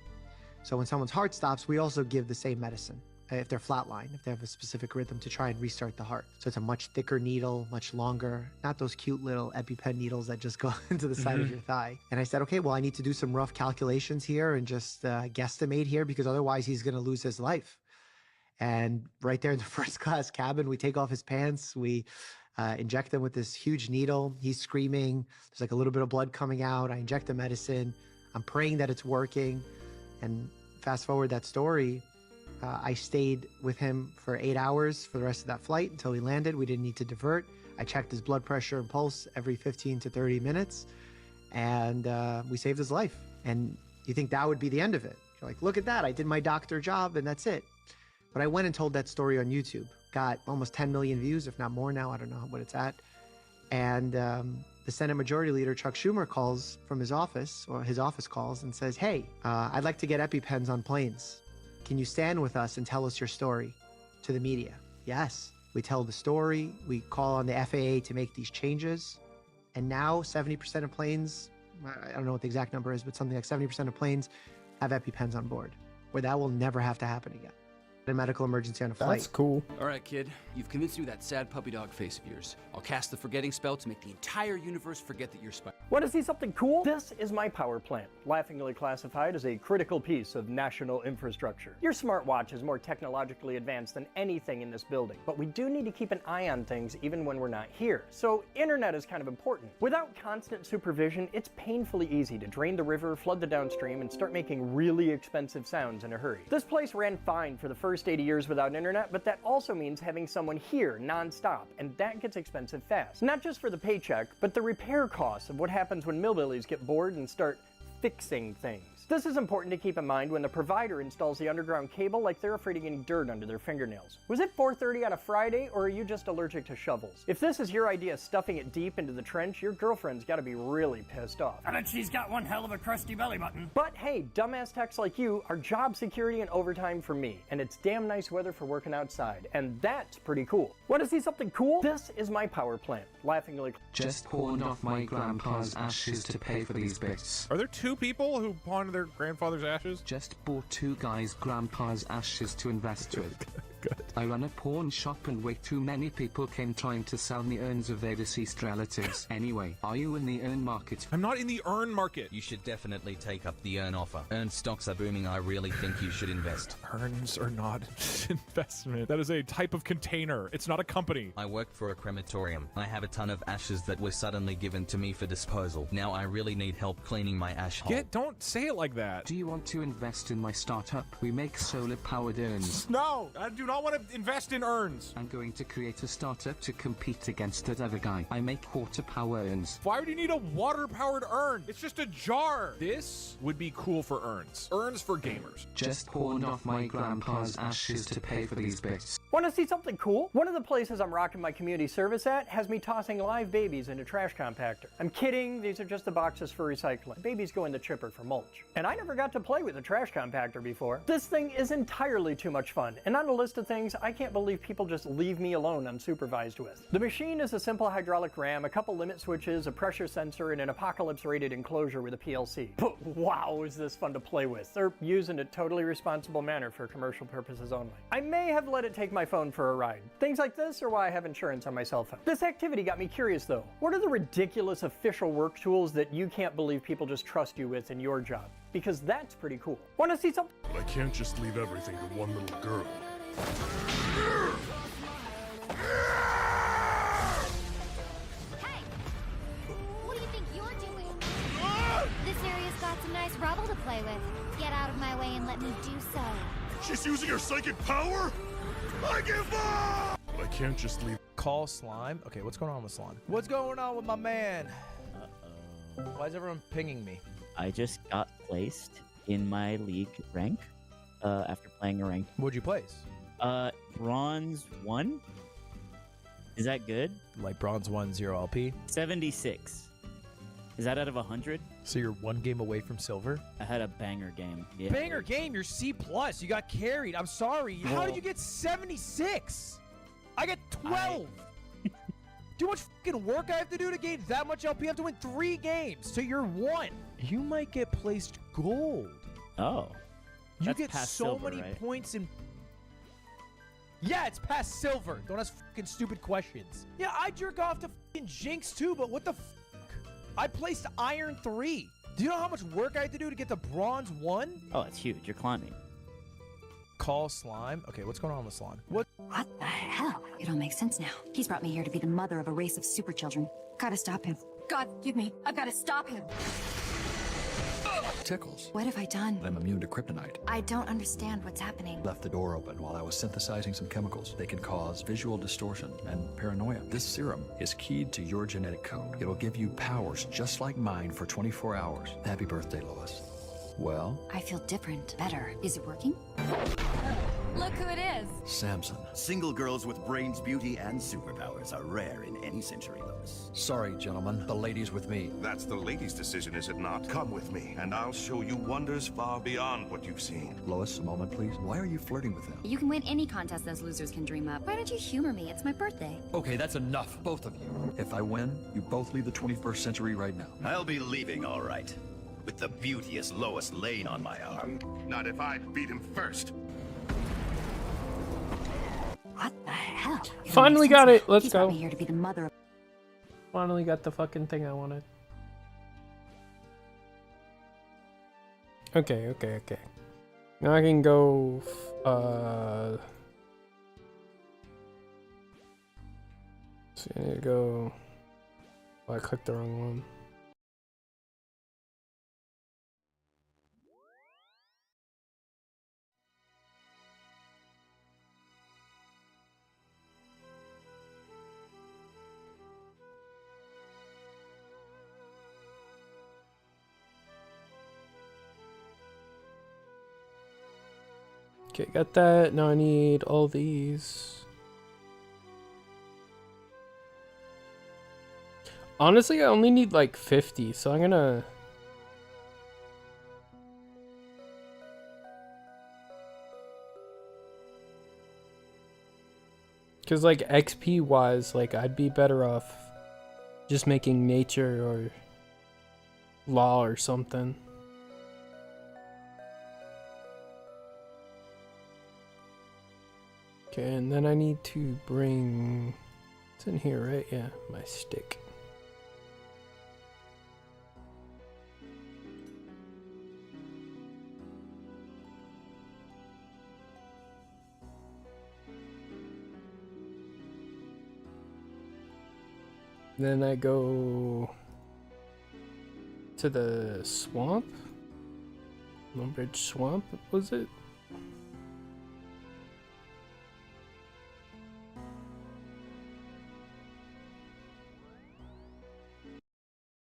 S15: So when someone's heart stops, we also give the same medicine if they're flatline, if they have a specific rhythm to try and restart the heart. So it's a much thicker needle, much longer, not those cute little EpiPen needles that just go into the side of your thigh. And I said, okay, well, I need to do some rough calculations here and just guesstimate here because otherwise he's going to lose his life. And right there in the first class cabin, we take off his pants, we inject him with this huge needle. He's screaming. There's like a little bit of blood coming out. I inject the medicine. I'm praying that it's working. And fast forward that story, I stayed with him for 8 hours for the rest of that flight until he landed. We didn't need to divert. I checked his blood pressure and pulse every 15 to 30 minutes, and we saved his life. And you think that would be the end of it. You're like, look at that. I did my doctor job, and that's it. But I went and told that story on YouTube. Got almost 10 million views, if not more now. I don't know what it's at. And the Senate Majority Leader, Chuck Schumer, calls from his office, or his office calls, and says, hey, I'd like to get EpiPens on planes. Can you stand with us and tell us your story to the media? Yes. We tell the story. We call on the FAA to make these changes. And now 70% of planes, I don't know what the exact number is, but something like 70% of planes have EpiPens on board, where that will never have to happen again. A medical emergency on a flight.
S1: That's cool.
S16: All right, kid. You've convinced me with that sad puppy dog face of yours. I'll cast the forgetting spell to make the entire universe forget that you're Spider.
S28: Want to see something cool? This is my power plant, laughingly classified as a critical piece of national infrastructure. Your smartwatch is more technologically advanced than anything in this building, but we do need to keep an eye on things even when we're not here. So internet is kind of important. Without constant supervision, it's painfully easy to drain the river, flood the downstream, and start making really expensive sounds in a hurry. This place ran fine for the first 80 years without internet, but that also means having someone here non-stop, and that gets expensive fast. Not just for the paycheck, but the repair costs of what happens when millbillies get bored and start fixing things. This is important to keep in mind when the provider installs the underground cable like they're afraid of getting dirt under their fingernails. Was it 4:30 on a Friday, or are you just allergic to shovels? If this is your idea of stuffing it deep into the trench, your girlfriend's gotta be really pissed off. And then she's got one hell of a crusty belly button. But hey, dumbass techs like you are job security and overtime for me, and it's damn nice weather for working outside, and that's pretty cool. Want to see something cool? This is my power plant, laughingly.
S21: Just pawned off my grandpa's ashes to pay for these bits.
S22: Are there two people who pawned their grandfather's ashes?
S21: Just bought two guys' grandpa's ashes to invest with.
S2: good.
S21: I run a pawn shop and way too many people came trying to sell me urns of their deceased relatives. Anyway, are you in the urn market?
S2: I'm not in the urn market.
S4: You should definitely take up the urn offer. Urn stocks are booming. I really think you should invest.
S2: Urns are not investment. That is a type of container. It's not a company.
S4: I work for a crematorium. I have a ton of ashes that were suddenly given to me for disposal. Now I really need help cleaning my ash hole.
S2: Don't say it like that.
S21: Do you want to invest in my startup? We make solar-powered urns.
S2: No, I do not want to invest in urns.
S21: I'm going to create a startup to compete against that other guy. I make water power urns.
S2: Why would you need a water-powered urn? It's just a jar. This would be cool for urns. Urns for gamers.
S21: Just pawned off my grandpa's ashes to pay for these bits.
S28: Want to see something cool? One of the places I'm rocking my community service at has me tossing live babies in a trash compactor. I'm kidding, these are just the boxes for recycling. Babies go in the chipper for mulch. And I never got to play with a trash compactor before. This thing is entirely too much fun, and on a list of things I can't believe people just leave me alone unsupervised with. The machine is a simple hydraulic ram, a couple limit switches, a pressure sensor, and an apocalypse-rated enclosure with a PLC. But wow, is this fun to play with. They're used in a totally responsible manner for commercial purposes only. I may have let it take my phone for a ride. Things like this are why I have insurance on my cell phone. This activity got me curious though. What are the ridiculous official work tools that you can't believe people just trust you with in your job? Because that's pretty cool. Want to see something?
S17: I can't just leave everything to one little girl.
S18: Hey! What do you think you're doing? This area's got some nice rubble to play with. Get out of my way and let me do so.
S17: She's using her psychic power? I give up! I can't just leave.
S22: Call Slime. Okay, what's going on with Slime? What's going on with my man? Why is everyone pinging me?
S23: I just got placed in my league rank after playing a rank.
S22: What'd you place?
S23: Bronze 1. Is that good?
S22: Like bronze 1, 0 LP?
S23: 76. Is that out of 100?
S22: So you're one game away from silver?
S23: I had a banger game. Yeah.
S22: Banger game? You're C+. You got carried. I'm sorry. How did you get 76? I got 12. Do you know how much fucking work I have to do to gain that much LP? I have to win 3 games. So you're 1. You might get placed gold.
S23: Oh.
S22: You
S23: That's
S22: get
S23: past
S22: so
S23: silver,
S22: many
S23: right?
S22: points in... Yeah, it's past silver. Don't ask fucking stupid questions. Yeah, I jerk off to fucking Jinx too, but what the fuck? I placed Iron 3. Do you know how much work I had to do to get to Bronze 1?
S23: Oh, it's huge. You're climbing.
S22: Call Slime. Okay, what's going on with Slime? What
S24: the hell? It all makes sense now. He's brought me here to be the mother of a race of super children. Gotta stop him. God, give me. I've gotta stop him.
S25: Tickles.
S24: What have I done?
S25: I'm immune to kryptonite.
S24: I don't understand what's happening.
S25: Left the door open while I was synthesizing some chemicals. They can cause visual distortion and paranoia. This serum is keyed to your genetic code. It'll give you powers just like mine for 24 hours. Happy birthday, Lois. Well?
S24: I feel different. Better. Is it working? Look who it is.
S25: Samson.
S26: Single girls with brains, beauty, and superpowers are rare in any century, Lois.
S25: Sorry, gentlemen. The lady's with me.
S30: That's the lady's decision, is it not? Come with me, and I'll show you wonders far beyond what you've seen.
S25: Lois, a moment, please. Why are you flirting with him?
S24: You can win any contest those losers can dream up. Why don't you humor me? It's my birthday.
S25: Okay, that's enough, both of you. If I win, you both leave the 21st century right now.
S26: I'll be leaving, all right. With the beauteous Lois Lane on my arm.
S30: Not if I beat him first.
S24: What the hell?
S1: Finally got it. Let's
S24: He's
S1: go.
S24: brought me here to be the mother of...
S1: Finally got the fucking thing I wanted. Okay. Now I can go. So I need to go. Oh, I clicked the wrong one. Okay, got that. Now I need all these. Honestly, I only need like 50, so I'm gonna... Because like XP wise, like I'd be better off just making nature or law or something. Okay, and then I need to bring... It's in here, right? Yeah, my stick. Then I go to the swamp. Lumbridge Swamp, was it?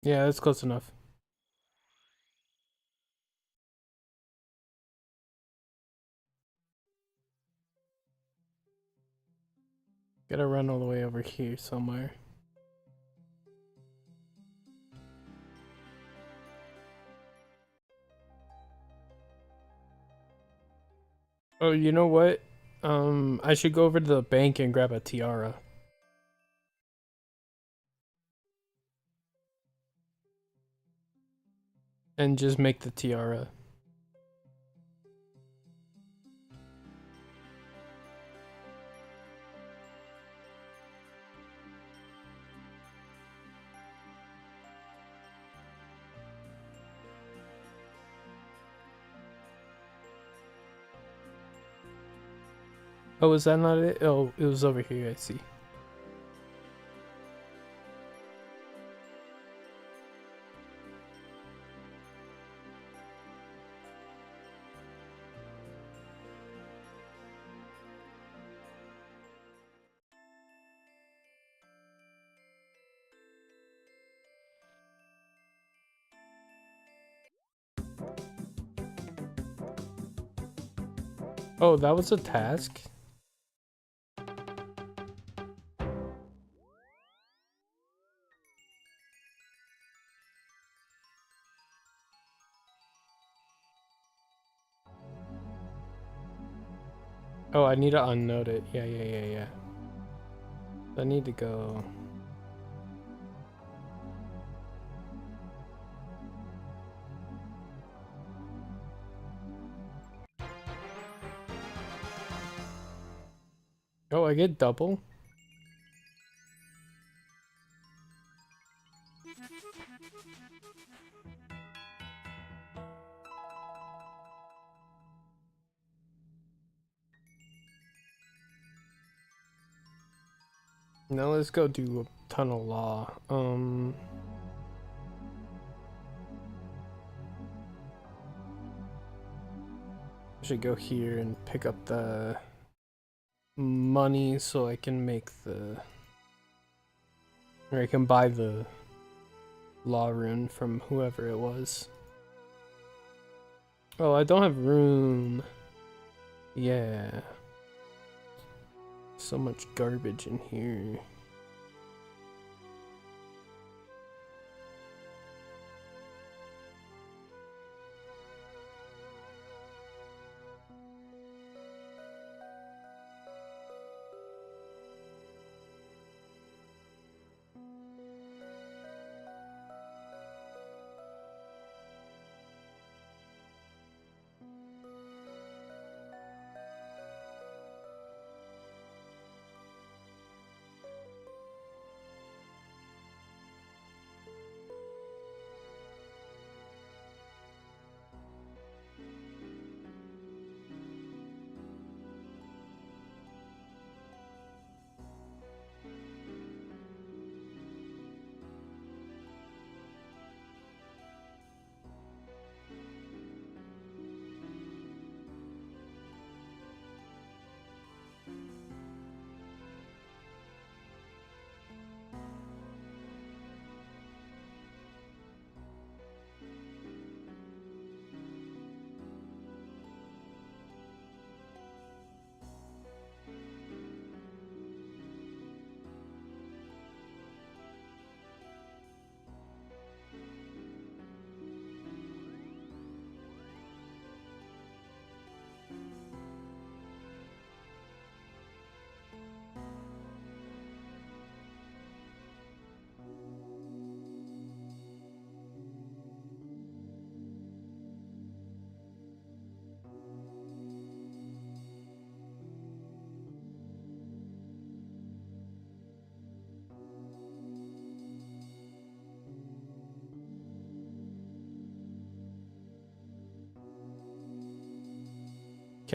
S1: Yeah, that's close enough. Gotta run all the way over here somewhere. Oh, you know what? I should go over to the bank and grab a tiara. And just make the tiara. Oh, is that not it? Oh, it was over here, I see. Oh, that was a task? Oh, I need to unnote it. Yeah. I need to go... Oh, I get double? Now let's go do a ton of law. I should go here and pick up the money so I can make the... Or I can buy the law rune from whoever it was. Oh, I don't have room. Yeah. So much garbage in here.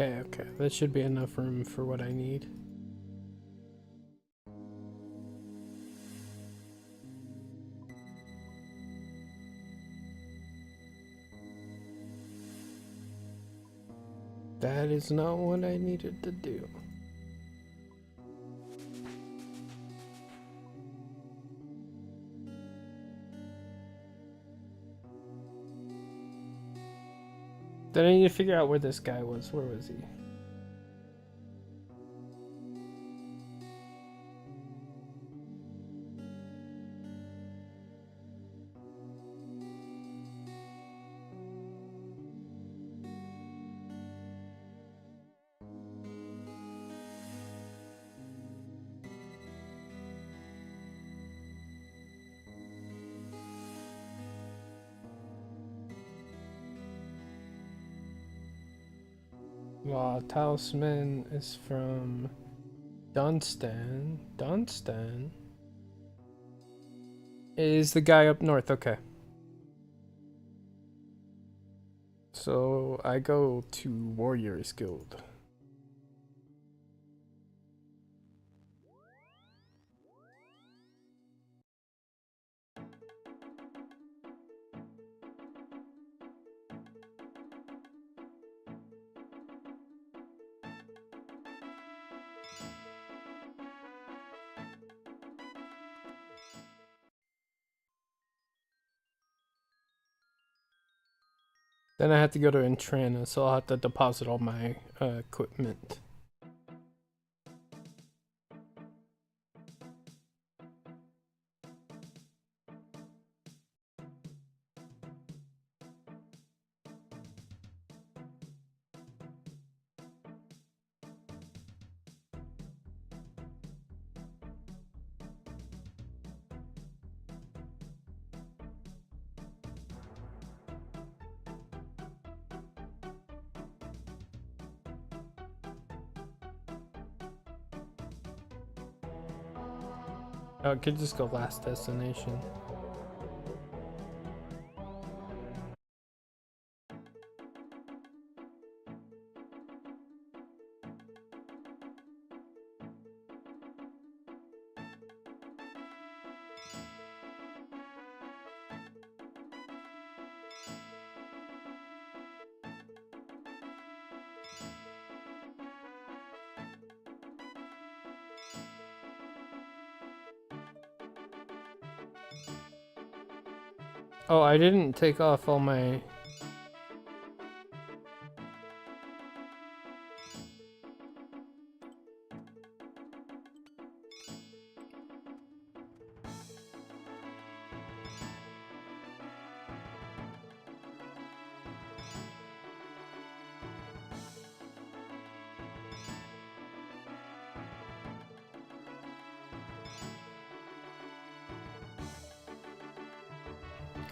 S1: Okay, okay. That should be enough room for what I need. That is not what I needed to do. Then I need to figure out where this guy was. Where was he? Talisman is from Dunstan. Dunstan is the guy up north. Okay. So I go to Warriors Guild. Then I have to go to Entrana, so I'll have to deposit all my equipment. Oh, I could just go last destination. Oh, I didn't take off all my...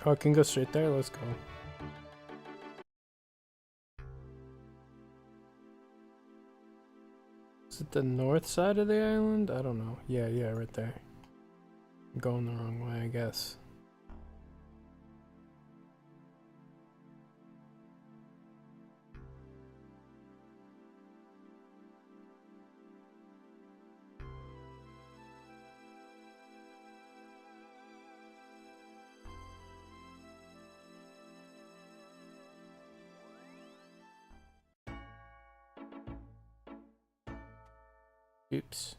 S1: Oh, I can go straight there? Let's go. Is it the north side of the island? I don't know. Yeah, right there. I'm going the wrong way, I guess. Oops.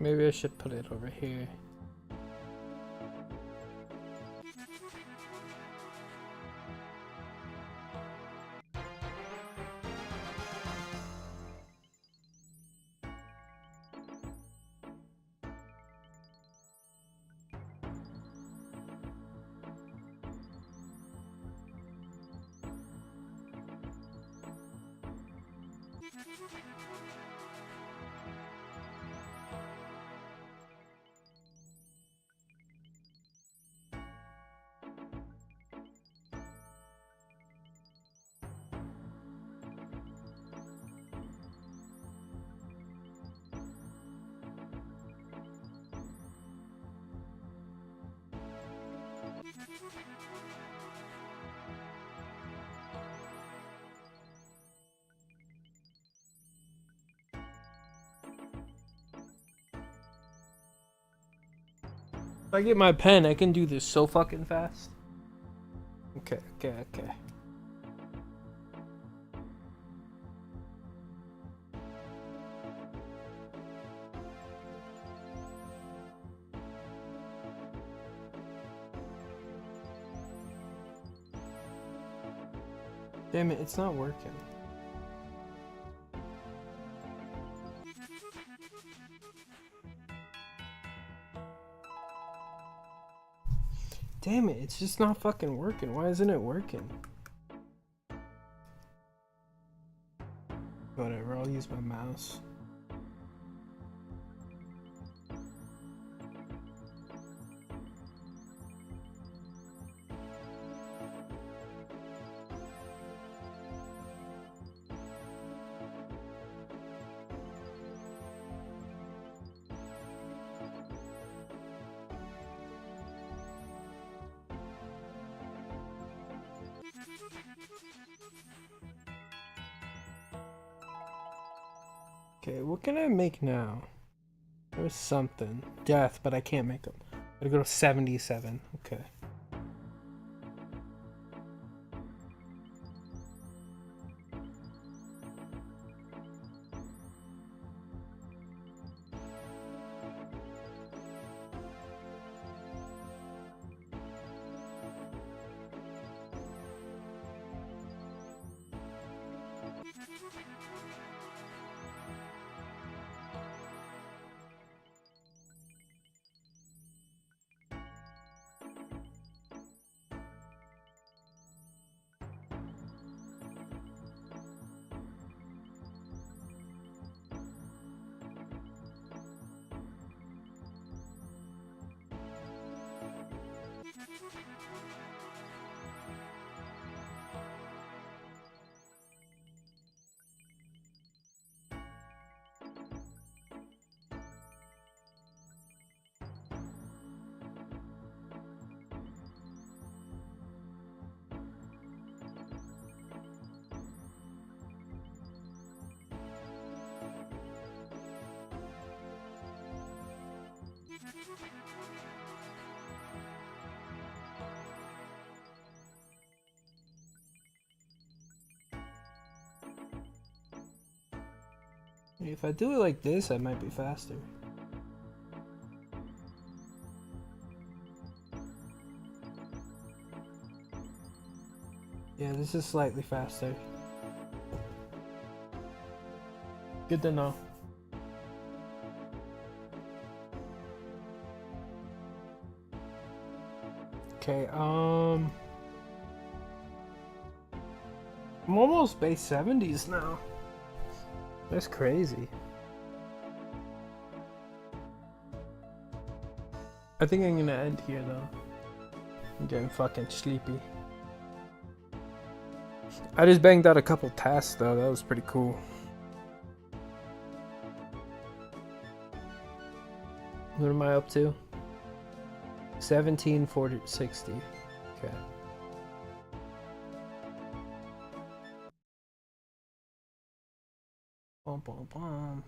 S1: Maybe I should put it over here. If I get my pen, I can do this so fucking fast. Okay. Damn it, it's not working. Damn it, it's just not fucking working. Why isn't it working? Whatever, I'll use my mouse. Okay, what can I make now? There's something. Death, but I can't make them. Gotta go to 77. Okay. If I do it like this, I might be faster. Yeah, this is slightly faster. Good to know. Okay, I'm almost base 70s now. That's crazy. I think I'm gonna end here though. I'm getting fucking sleepy. I just banged out a couple tasks though, that was pretty cool. What am I up to? 17, 40, 60. Okay. Bum, bum, bum.